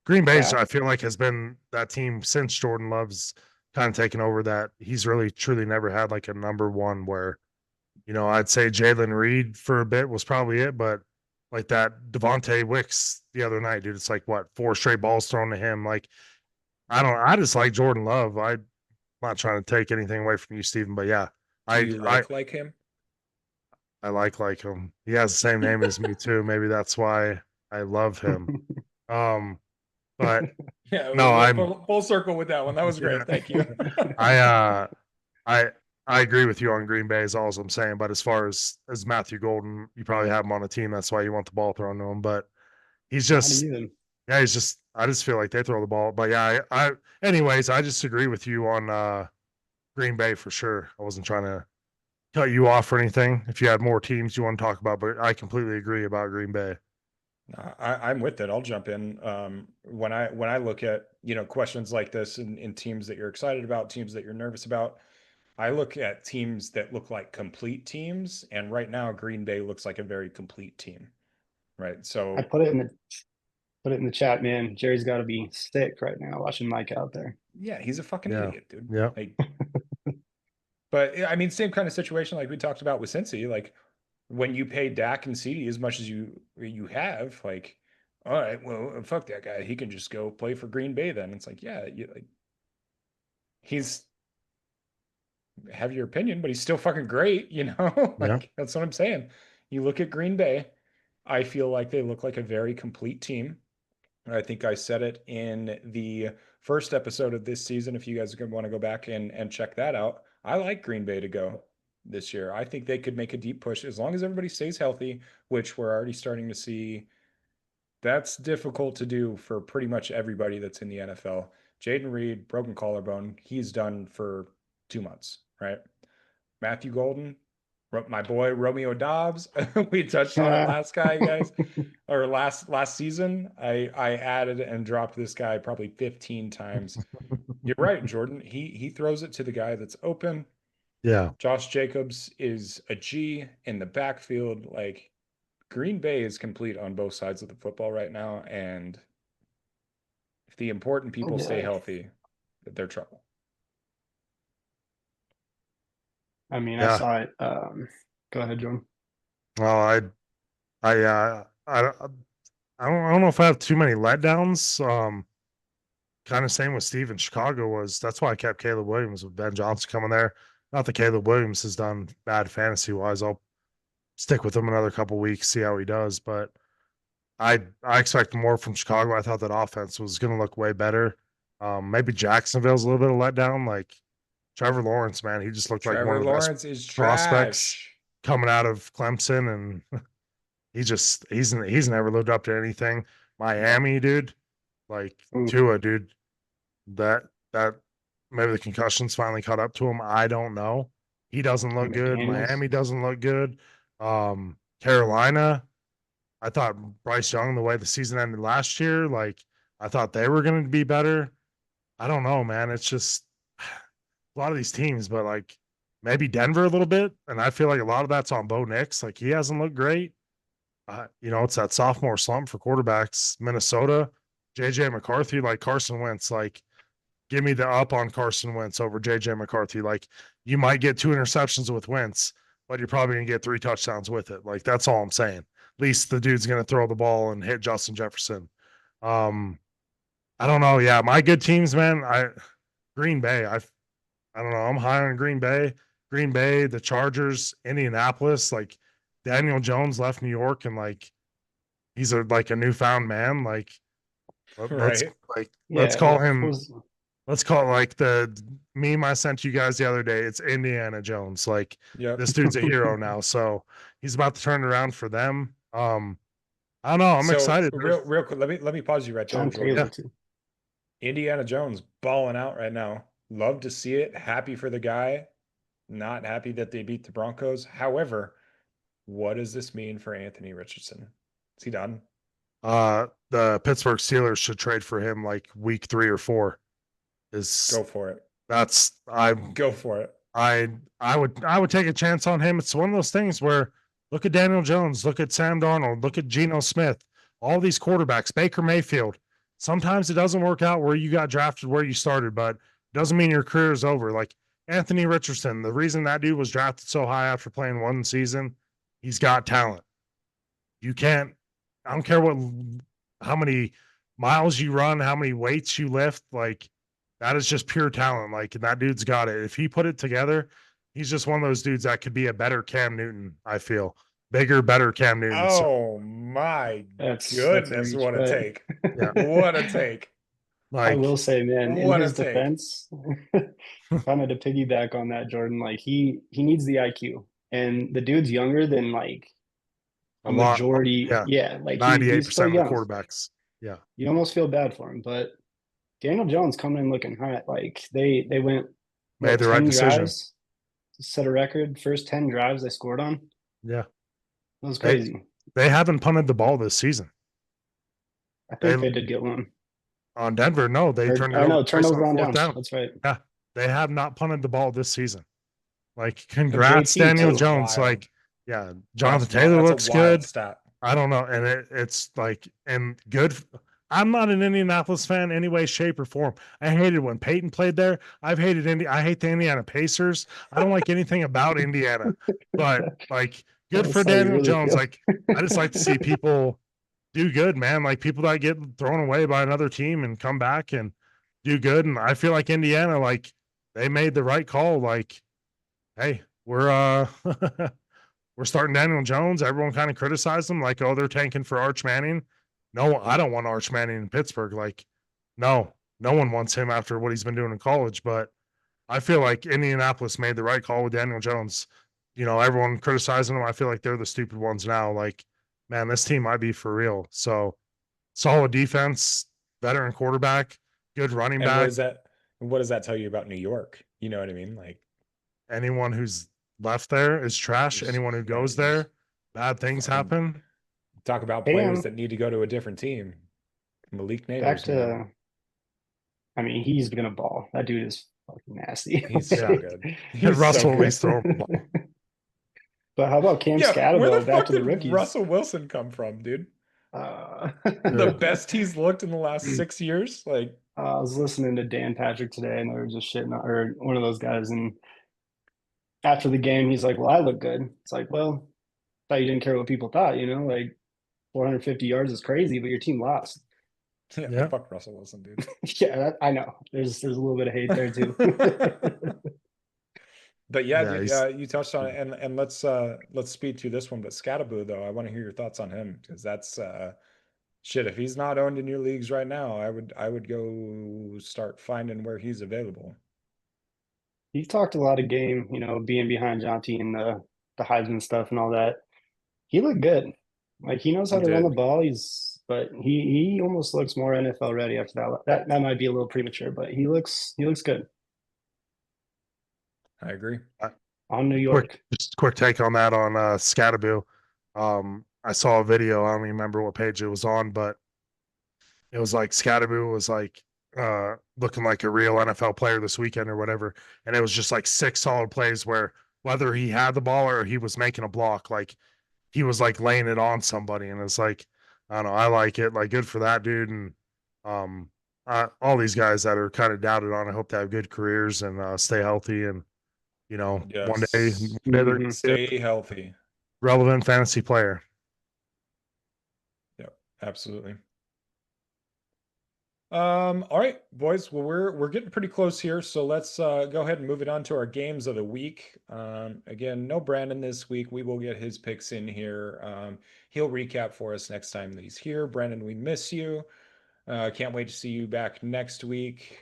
Green Bay, Yeah. I feel like has been that team since Jordan Love's kind of taken over, that he's really truly never had like a number one where, I'd say Jalen Reed for a bit was probably it, but like that Devontae Wicks the other night, dude, it's like what, 4 straight balls thrown to him. Like, I just like Jordan Love. I'm not trying to take anything away from you, Steven, but yeah, Do you like him? I like him. He has the same name as me too. Maybe that's why I love him. But Yeah, no, I'm full circle with that one. That was great. Yeah. Thank you. I I agree with you on Green Bay is all I'm saying. But as far as Matthew Golden, you probably have him on a team. That's why you want the ball thrown to him. But he's Not just even. yeah, he's just I just feel like they throw the ball. But yeah, anyways, I just agree with you on Green Bay for sure. I wasn't trying to cut you off or anything. If you had more teams you want to talk about, but I completely agree about Green Bay. I'm with it. I'll jump in. When I look at questions like this in teams that you're excited about, teams that you're nervous about, I look at teams that look like complete teams, and right now Green Bay looks like a very complete team, right? So I put it in the chat, man. Jerry's got to be sick right now watching Mike out there. yeah, he's a fucking Yeah. idiot, dude. Yeah. Like, but I mean, same kind of situation like we talked about with Cincy. Like when you pay Dak and CD as much as you have, like, all right, well, fuck that guy. He can just go play for Green Bay then. It's like, yeah, he's have your opinion, but he's still fucking great, like that's what I'm saying. You look at Green Bay, I feel like they look like a very complete team. I think I said it in the first episode of this season. If you guys want to go back and check that out, I like Green Bay to go this year. I think they could make a deep push as long as everybody stays healthy, which we're already starting to see. That's difficult to do for pretty much everybody that's in the NFL. Jaden Reed, broken collarbone, he's done for 2 months, right? Matthew Golden, my boy Romeo Dobbs. We touched on it last guys, or last season. I added and dropped this guy probably 15 times. You're right, Jordan. He throws it to the guy that's open. Yeah. Josh Jacobs is a G in the backfield. Like Green Bay is complete on both sides of the football right now, and if the important people stay healthy, they're trouble. I mean, Yeah. I saw it. Go ahead, Jordan. Well, I don't know if I have too many letdowns. Kind of same with Steve in Chicago that's why I kept Caleb Williams with Ben Johnson coming there. Not that Caleb Williams has done bad fantasy wise. I'll stick with him another couple weeks, see how he does. But I expect more from Chicago. I thought that offense was going to look way better. Maybe Jacksonville's a little bit of letdown. Like Trevor Lawrence, man, he just looked like one of the Lawrence is prospects trash coming out of Clemson, and he's never lived up to anything. Miami, dude, like Tua, dude, that maybe the concussions finally caught up to him. I don't know. He doesn't look good. Miami doesn't look good. Carolina, I thought Bryce Young, the way the season ended last year, like I thought they were going to be better. I don't know, man. It's just a lot of these teams, but like maybe Denver a little bit. And I feel like a lot of that's on Bo Nix. Like he hasn't looked great. It's that sophomore slump for quarterbacks. Minnesota, JJ McCarthy, like Carson Wentz, like give me the up on Carson Wentz over JJ McCarthy. Like you might get 2 interceptions with Wentz, but you're probably gonna get 3 touchdowns with it. Like that's all I'm saying. At least the dude's gonna throw the ball and hit Justin Jefferson. I don't know. Yeah, my good teams, man. Green Bay. I don't know. I'm high on Green Bay. Green Bay, the Chargers, Indianapolis. Like Daniel Jones left New York and like he's like a newfound man. Like let's Right. like let's Yeah, call it him. was Let's call it like the meme I sent you guys the other day. It's Indiana Jones. Like Yep. this dude's a hero now. So he's about to turn it around for them. I don't know. I'm So excited. real quick, let me pause you right there, John Jordan. Taylor too. Indiana Jones balling out right now. Love to see it. Happy for the guy. Not happy that they beat the Broncos. However, what does this mean for Anthony Richardson? Is he done? The Pittsburgh Steelers should trade for him like week 3 or 4. Go for it. That's Go for it. I would take a chance on him. It's one of those things where look at Daniel Jones, look at Sam Darnold, look at Geno Smith, all these quarterbacks, Baker Mayfield. Sometimes it doesn't work out where you got drafted where you started, but it doesn't mean your career is over. Like Anthony Richardson, the reason that dude was drafted so high after playing 1 season, he's got talent. You can't, I don't care how many miles you run, how many weights you lift, like that is just pure talent. Like, and that dude's got it. If he put it together, he's just one of those dudes that could be a better Cam Newton, I feel. Bigger, better Cam Newton. Oh my That's goodness, a reach, what a but- take. Yeah. What a take. I Like, will say, man, in what a his take. defense, kind of to piggyback on that, Jordan, like he needs the IQ, and the dude's younger than like a lot, majority. yeah. Yeah, like 98% he's still of the young. quarterbacks. Yeah. You almost feel bad for him, but Daniel Jones coming in looking hot. Like they went Made the right 10 decision. drives, set a record. First 10 drives they scored on. Yeah. It was crazy. They haven't punted the ball this season. I think they did get one. On Denver, no, they turned it I over know twice turnover on 4th downs. down. That's right. Yeah. They have not punted the ball this season. Like, But congrats, JT Daniel too. Jones. Wild. Like, yeah, Jonathan That's Taylor a looks wild good. stat. I don't know. And it's like, and good. I'm not an Indianapolis fan any way, shape, or form. I hated when Peyton played there. I hate the Indiana Pacers. I don't like anything about Indiana. But like, good That's for how you Daniel really Jones. feel. Like, I just like to see people do good, man. Like people that get thrown away by another team and come back and do good. And I feel like Indiana, like they made the right call. Like, hey, we're we're starting Daniel Jones. Everyone kind of criticized him, like, oh, they're tanking for Arch Manning. No, I don't want Arch Manning in Pittsburgh. Like, no one wants him after what he's been doing in college. But I feel like Indianapolis made the right call with Daniel Jones. You know, everyone criticizing him. I feel like they're the stupid ones now. Like, man, this team might be for real. So solid defense, veteran quarterback, good running And back. what does that tell you about New York? You know what I mean? Like Anyone who's left there is trash. Just- Anyone who yeah, goes just there, bad things fucking- happen. talk about Hey, players that need to go to a different team. Malik Back Neighbors, man. to, I mean, he's gonna ball. That dude is fucking nasty. He's so Yeah. good. And He's Russell so at good. least throw him the ball. But how about Cam Yeah, where the Scatterbo back fuck to the did rookies? Russell Wilson come from, dude? The The best he's looked in the last 6 years. Like, I was listening to Dan Patrick today, and they were just shitting on, or one of those guys. And after the game, he's like, "Well, I look good." It's like, well, thought you didn't care what people thought. You know, like 450 yards is crazy, but your team lost. Yeah. fuck Russell Wilson, dude. Yeah, I know. There's a little bit of hate there too. But yeah, Yeah, dude, you touched on it, and let's speed through this one. But Scattaboo, though, I want to hear your thoughts on him because that's shit. If he's not owned in your leagues right now, I would go start finding where he's available. He talked a lot of game, you know, being behind Jonty and the Heisman stuff and all that. He looked good. Like he knows how He to run the did. ball. But he almost looks more NFL ready after that. That might be a little premature, but he looks good I agree. on New York. Quick take on that on Scattaboo. I saw a video. I don't even remember what page it was on, but it was like Scattaboo was like looking like a real NFL player this weekend or whatever. And it was just like 6 solid plays where whether he had the ball or he was making a block, like he was like laying it on somebody. And it's like, I don't know, I like it. Like good for that dude. And all these guys that are kind of doubted on, I hope they have good careers and stay healthy and You know, Yes. one day they're gonna be a Stay healthy. relevant fantasy player. Yep, absolutely. All right, boys. Well, we're getting pretty close here, so let's go ahead and move it on to our games of the week. Again, no Brandon this week. We will get his picks in here. He'll recap for us next time that he's here. Brandon, we miss you. Can't wait to see you back next week.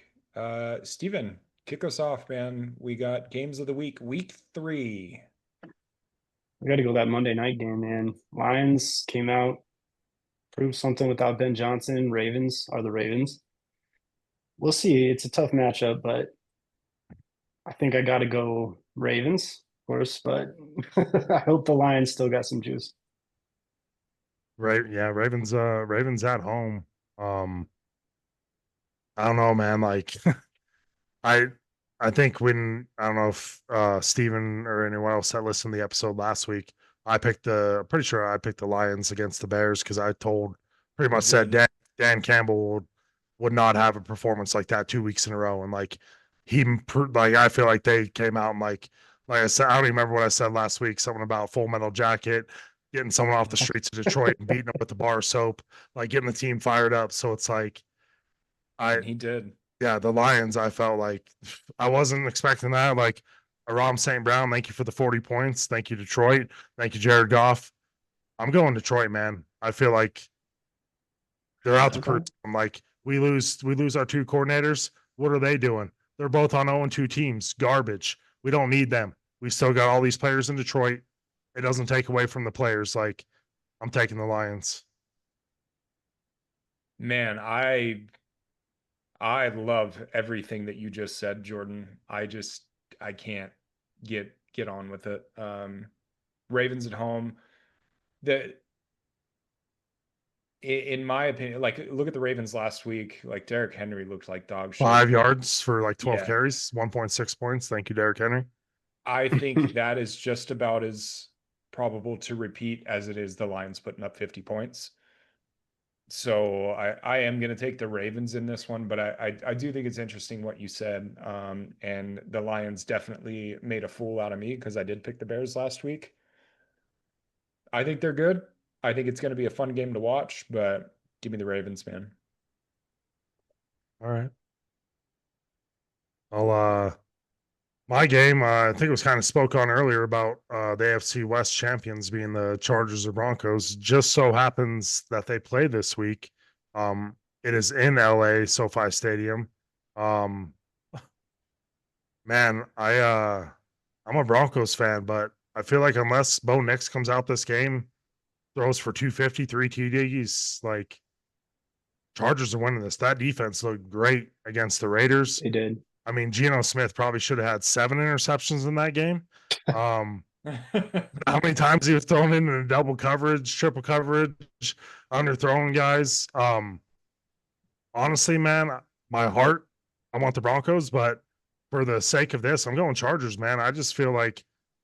Steven, kick us off, man. We got games of the week, week 3. I got to go that Monday night game, man. Lions came out, proved something without Ben Johnson. Ravens are the Ravens. We'll see. It's a tough matchup, but I think I got to go Ravens, of course, but I hope the Lions still got some juice. Right. Yeah. Ravens at home. I don't know, man. Like I I think when I don't know if Steven or anyone else that listened to the episode last week, pretty sure I picked the Lions against the Bears because I told pretty much said Dan Campbell would not have a performance like that 2 weeks in a row. And like like I feel like they came out and like I said, I don't even remember what I said last week, something about Full Metal Jacket, getting someone off the streets of Detroit and beating them with the bar of soap, like getting the team fired up. So it's like And he did. yeah, the Lions, I felt like I wasn't expecting that. Like Aram St. Brown, thank you for the 40 points. Thank you, Detroit. Thank you, Jared Goff. I'm going Detroit, man. I feel like they're out to cruise. I'm like, we lose our 2 coordinators. What are they doing? They're both on 0-2 teams. Garbage. We don't need them. We still got all these players in Detroit. It doesn't take away from the players. Like, I'm taking the Lions. Man, I love everything that you just said, Jordan. I can't get on with it. Ravens at home. In my opinion, like look at the Ravens last week. Like Derrick Henry looked like dog shit. 5 yards for like 12 Yeah. carries, 1.6 points. Thank you, Derrick Henry. I think that is just about as probable to repeat as it is the Lions putting up 50 points. So I am going to take the Ravens in this one, but I do think it's interesting what you said. And the Lions definitely made a fool out of me because I did pick the Bears last week. I think they're good. I think it's going to be a fun game to watch, but give me the Ravens, man. All right. My game, I think it was kind of spoke on earlier about the AFC West champions being the Chargers or Broncos. Just so happens that they play this week. It is in LA, SoFi Stadium. Man, I'm a Broncos fan, but I feel like unless Bo Nix comes out this game, throws for 250, 3 TDs, like Chargers are winning this. That defense looked great against the Raiders. They did. I mean, Geno Smith probably should have had 7 interceptions in that game. How many times he was thrown into double coverage, triple coverage, underthrowing guys. Honestly, man, my heart, I want the Broncos, but for the sake of this, I'm going Chargers, man. I just feel like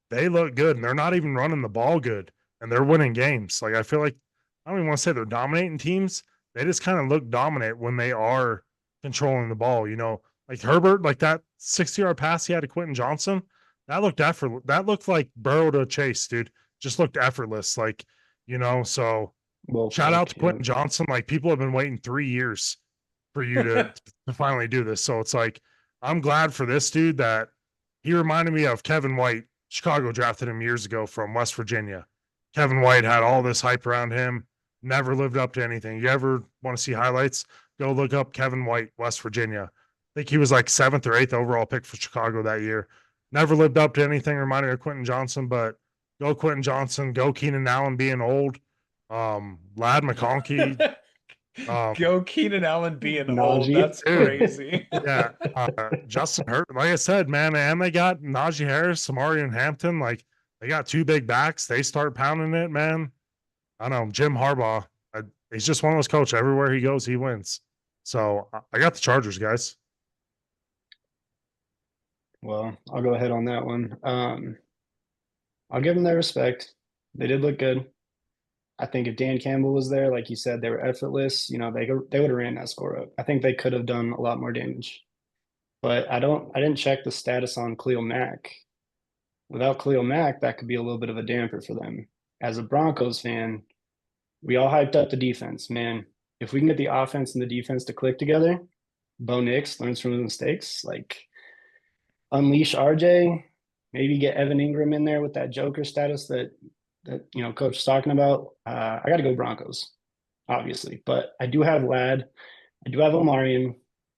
they look good and they're not even running the ball good and they're winning games. Like, I feel like, I don't even want to say they're dominating teams. They just kind of look dominant when they are controlling the ball, you know. Like Herbert, like that 60-yard pass he had to Quentin Johnson, that looked effortless. That looked like Burrow to Chase, dude. Just looked effortless, like, you know. So, shout out to Quentin Johnson. Like, people have been waiting 3 years for you to finally do this. So it's like, I'm glad for this dude that he reminded me of Kevin White. Chicago drafted him years ago from West Virginia. Kevin White had all this hype around him, never lived up to anything. You ever want to see highlights? Go look up Kevin White, West Virginia. I think he was like 7th or 8th overall pick for Chicago that year. Never lived up to anything, reminding me of Quentin Johnson, but go Quentin Johnson, go Keenan Allen being old. Lad McConkey. Go Keenan Allen being Najee. old. That's crazy. Yeah. Justin Hurt, like I said, man, and they got Najee Harris, Samarian Hampton. Like, they got 2 big backs. They start pounding it, man. I don't know. Jim Harbaugh, he's just one of those coaches. Everywhere he goes, he wins. So I got the Chargers, guys. Well, I'll go ahead on that one. I'll give them their respect. They did look good. I think if Dan Campbell was there, like you said, they were effortless. You know, they would have ran that score up. I think they could have done a lot more damage. But I didn't check the status on Khalil Mack. without Khalil Mack, that could be a little bit of a damper for them. As a Broncos fan, we all hyped up the defense, man. If we can get the offense and the defense to click together, Bo Nix learns from his mistakes, like unleash RJ, maybe get Evan Ingram in there with that Joker status that coach is talking about. I got to go Broncos, obviously, but I do have Lad, I do have Omarion.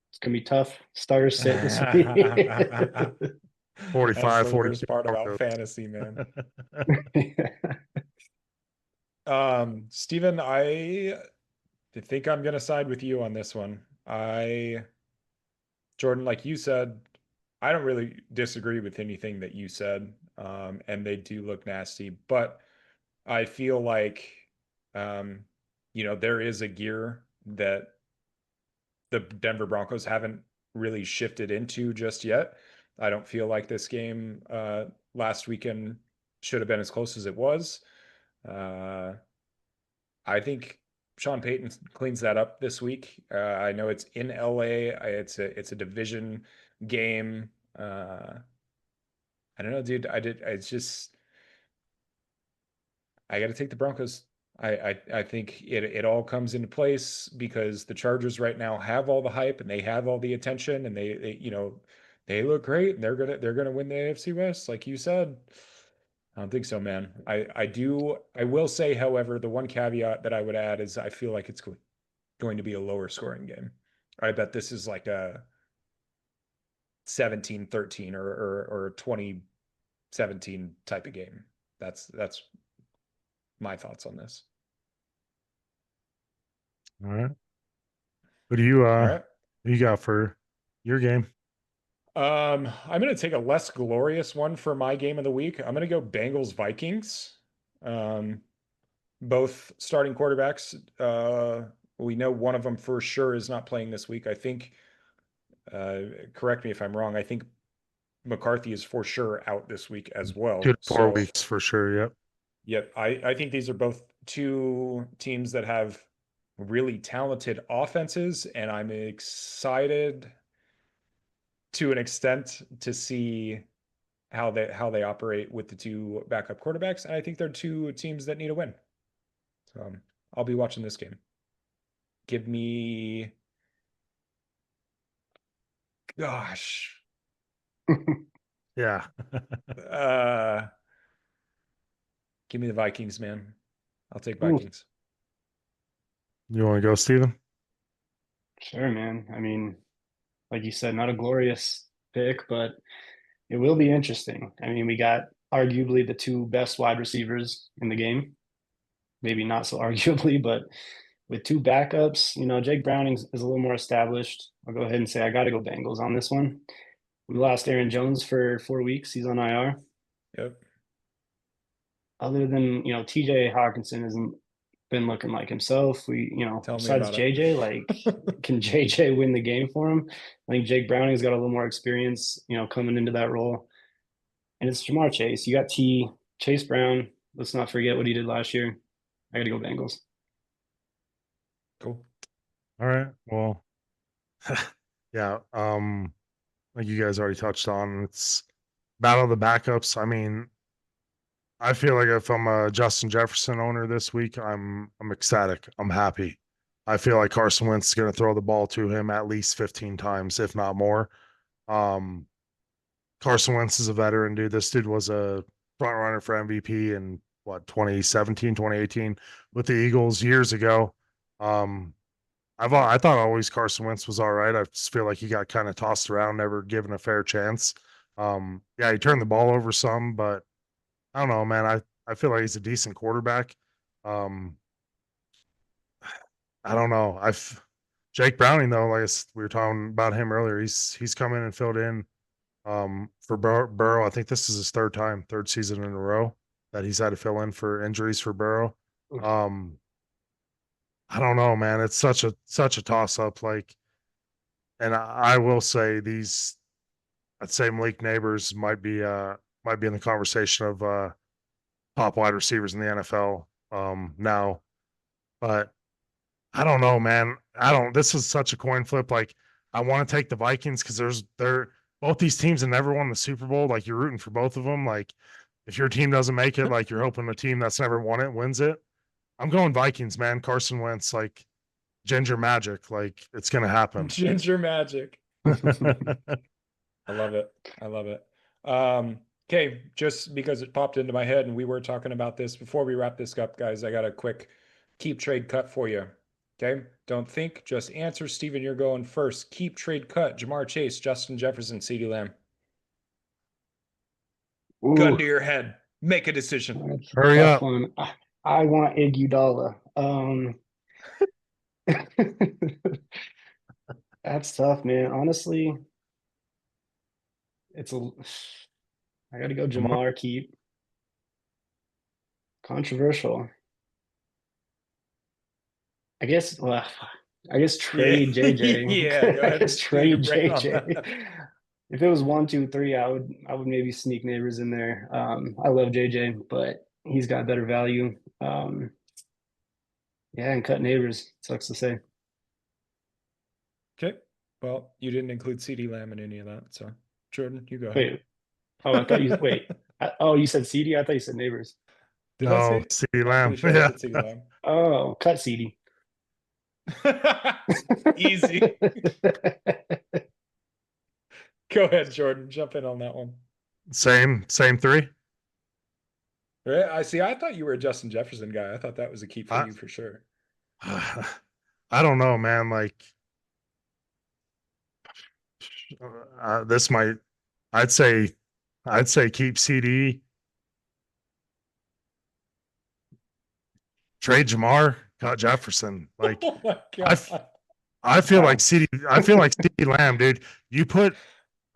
It's gonna be tough starter sit this week. 45, That's the 40 worst part about Broncos. fantasy, man. Steven, I think I'm gonna side with you on this one. Jordan, like you said, I don't really disagree with anything that you said. And they do look nasty, but I feel like there is a gear that the Denver Broncos haven't really shifted into just yet. I don't feel like this game last weekend should have been as close as it was. I think Sean Payton cleans that up this week. I know it's in LA. It's a division game. I don't know, dude. It's just I got to take the Broncos. I think it all comes into place because the Chargers right now have all the hype and they have all the attention and they look great and they're gonna win the AFC West, like you said. I don't think so, man. I will say, however, the one caveat that I would add is I feel like it's going to be a lower scoring game. I bet this is like a 17-13 or 20-17 type of game. That's my thoughts on this. All right. Who do you All right. who you got for your game? I'm going to take a less glorious one for my game of the week. I'm going to go Bengals Vikings. Both starting quarterbacks. We know one of them for sure is not playing this week. I think, correct me if I'm wrong, I think McCarthy is for sure out this week as well. 2 to 4 weeks for sure. Yep. Yep. I think these are both two teams that have really talented offenses, and I'm excited to an extent to see how they operate with the two backup quarterbacks. And I think they're two teams that need a win. So I'll be watching this game. Give me, gosh, Yeah. give me the Vikings, man. I'll take Vikings. You want to go, Steven? Sure, man. I mean, like you said, not a glorious pick, but it will be interesting. I mean, we got arguably the two best wide receivers in the game. Maybe not so arguably, but with two backups, Jake Browning is a little more established. I'll go ahead and say I got to go Bengals on this one. We lost Aaron Jones for 4 weeks. He's on IR. Yep. Other than, TJ Hawkinson hasn't been looking like himself. Besides JJ, like, can JJ win the game for him? I think Jake Browning's got a little more experience, coming into that role. And it's Jamar Chase. You got Chase Brown. Let's not forget what he did last year. I got to go Bengals. Cool. All right. Well, yeah. Like you guys already touched on, it's battle of the backups. I mean, I feel like if I'm a Justin Jefferson owner this week, I'm ecstatic. I'm happy. I feel like Carson Wentz is going to throw the ball to him at least 15 times, if not more. Carson Wentz is a veteran, dude. This dude was a front runner for MVP in 2017, 2018 with the Eagles years ago. I thought always Carson Wentz was all right. I just feel like he got kind of tossed around, never given a fair chance. Yeah, he turned the ball over some, but I don't know, man. I feel like he's a decent quarterback. I don't know. Jake Browning though, like we were talking about him earlier, he's come in and filled in for Burrow. I think this is his third season in a row that he's had to fill in for injuries for Burrow. I don't know, man. It's such a toss up. Like, and I will say I'd say Malik Neighbors might be in the conversation of top wide receivers in the NFL now, but I don't know, man. This is such a coin flip. Like, I want to take the Vikings because both these teams have never won the Super Bowl. Like you're rooting for both of them. Like if your team doesn't make it, like you're hoping the team that's never won it wins it. I'm going Vikings, man. Carson Wentz, like ginger magic. Like it's gonna happen. Ginger magic. I love it. I love it. Okay, just because it popped into my head and we were talking about this before we wrap this up, guys, I got a quick keep trade cut for you. Okay, don't think, just answer. Steven, you're going first. Keep trade cut. Jamar Chase, Justin Jefferson, CeeDee Lamb. Gun Ooh, to your head. Make a decision. that's a Hurry tough up. one. I want Iguodala. That's tough, man. Honestly, it's a. I got to go Jamar. Keep controversial. I guess. Well, I guess trade Yeah. JJ. Yeah, go I ahead guess and do your trade brain on JJ. that. If it was 1, 2, 3, I would maybe sneak Neighbors in there. I love JJ, but he's got better value. Yeah, and cut Neighbors. Sucks to say. Okay. Well, you didn't include CeeDee Lamb in any of that, so Jordan, you go ahead. Wait. Oh, I thought you wait. Oh, you said CD? I thought you said Neighbors. Did I No, say? CeeDee I'm Lamb. pretty sure I said CeeDee Lamb. Oh, cut CD. Easy. Go ahead, Jordan. Jump in on that one. Same three. Right? I see. I thought you were a Justin Jefferson guy. I thought that was a keep for I, you for sure. I don't know, man. Like this might. I'd say keep CD. Trade Jamar, cut Jefferson. Like Oh my I, god. I feel Wow. like CD. I feel like CD Lamb, dude. You put.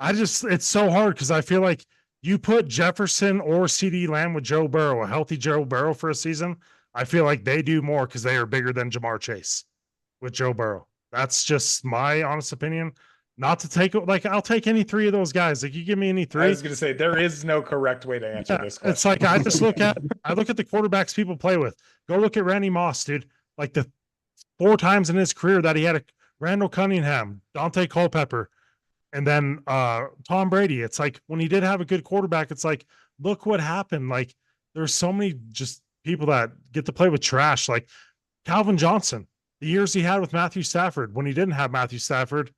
It's so hard because I feel like you put Jefferson or CD Lamb with Joe Burrow, a healthy Joe Burrow for a season. I feel like they do more because they are bigger than Jamar Chase with Joe Burrow. That's just my honest opinion. Not to take like I'll take any three of those guys. Like you give me any I three. was gonna say there is no correct way to answer this question. It's like I look at the quarterbacks people play with. Go look at Randy Moss, dude. Like the 4 times in his career that he had a Randall Cunningham, Dante Culpepper, and then Tom Brady. It's like when he did have a good quarterback, it's like, look what happened. Like there's so many just people that get to play with trash. Like Calvin Johnson, the years he had with Matthew Stafford, when he didn't have Matthew Stafford,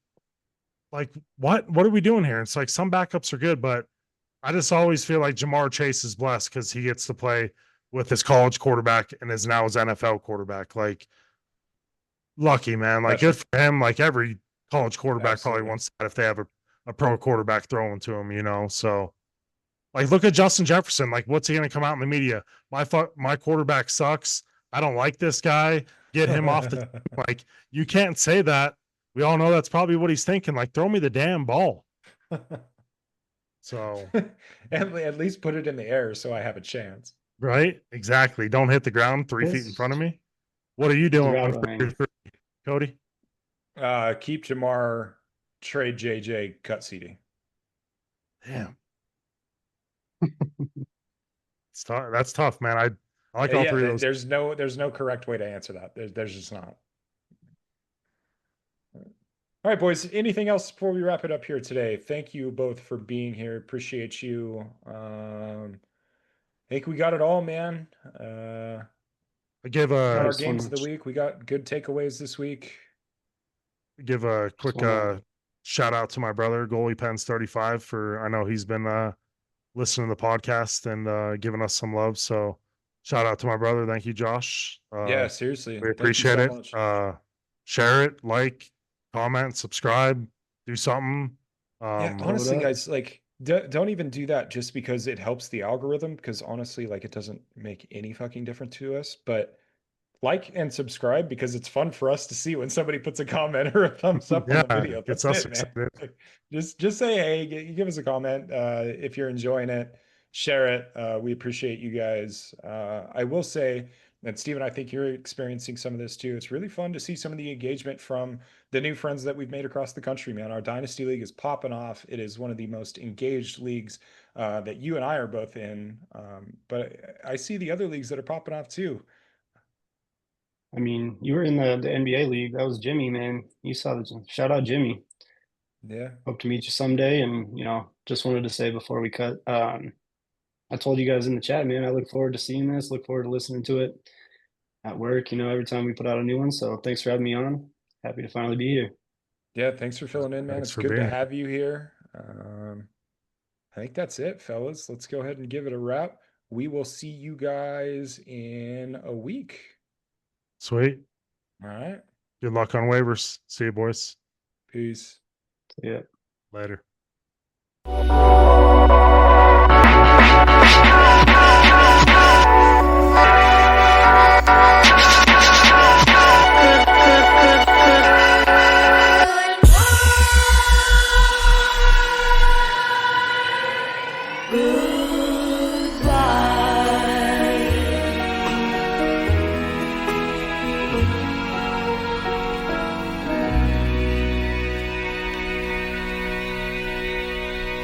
like what are we doing here? It's like some backups are good, but I just always feel like Jamar Chase is blessed because he gets to play with his college quarterback and is now his NFL quarterback. Like lucky, man. Like Gotcha. good for him. Like every college quarterback probably Absolutely. wants that if they have a pro quarterback throwing to him, you know. So like look at Justin Jefferson. Like what's he gonna come out in the media? My quarterback sucks. I don't like this guy. Get him off the like you can't say that. We all know that's probably what he's thinking. Like throw me the damn ball. So at least put it in the air so I have a chance. right, exactly. Don't hit the ground 3 feet in front of me. What are you His doing route for running. Cody? Keep Jamar, trade JJ, cut CD. Damn, that's tough, man. I like all Yeah, three of those. there's no correct way to answer that. There's just not. All right, boys. Anything else before we wrap it up here today? Thank you both for being here. Appreciate you. I think we got it all, man. I give Got our Nice games one. of the week. We got good takeaways this week. a quick wanna- shout out to my brother Goalie Pens 35 for I know he's been listening to the podcast and giving us some love. So shout out to my brother. Thank you, Josh. Yeah, seriously. We Thank you appreciate so it. much. Share it, like, comment, subscribe, do something. Yeah, Blow it honestly, up. guys, like don't even do that just because it helps the algorithm, because honestly, like it doesn't make any fucking difference to us. But like and subscribe because it's fun for us to see when somebody puts a comment or a thumbs up on the Yeah, video. gets That's us it, man. excited. Like, just say hey, give us a comment if you're enjoying it, share it. We appreciate you guys. I will say that Steven, I think you're experiencing some of this too. It's really fun to see some of the engagement from the new friends that we've made across the country, man. Our Dynasty League is popping off. It is one of the most engaged leagues that you and I are both in. But I see the other leagues that are popping off too. I mean, you were in the NBA league. That was Jimmy, man. You saw the shout out Jimmy. Yeah. Hope to meet you someday. And, just wanted to say before we cut, I told you guys in the chat, man, I look forward to seeing this, look forward to listening to it at work, every time we put out a new one. So thanks for having me on. Happy to finally be here. Yeah. Thanks for filling in, man. Thanks It's for good to being have you here. I think that's it, fellas. Let's go ahead and give it a wrap. We will see you guys in a week. Sweet. All right. Good luck on waivers. See you, boys. Peace. Yeah. Later.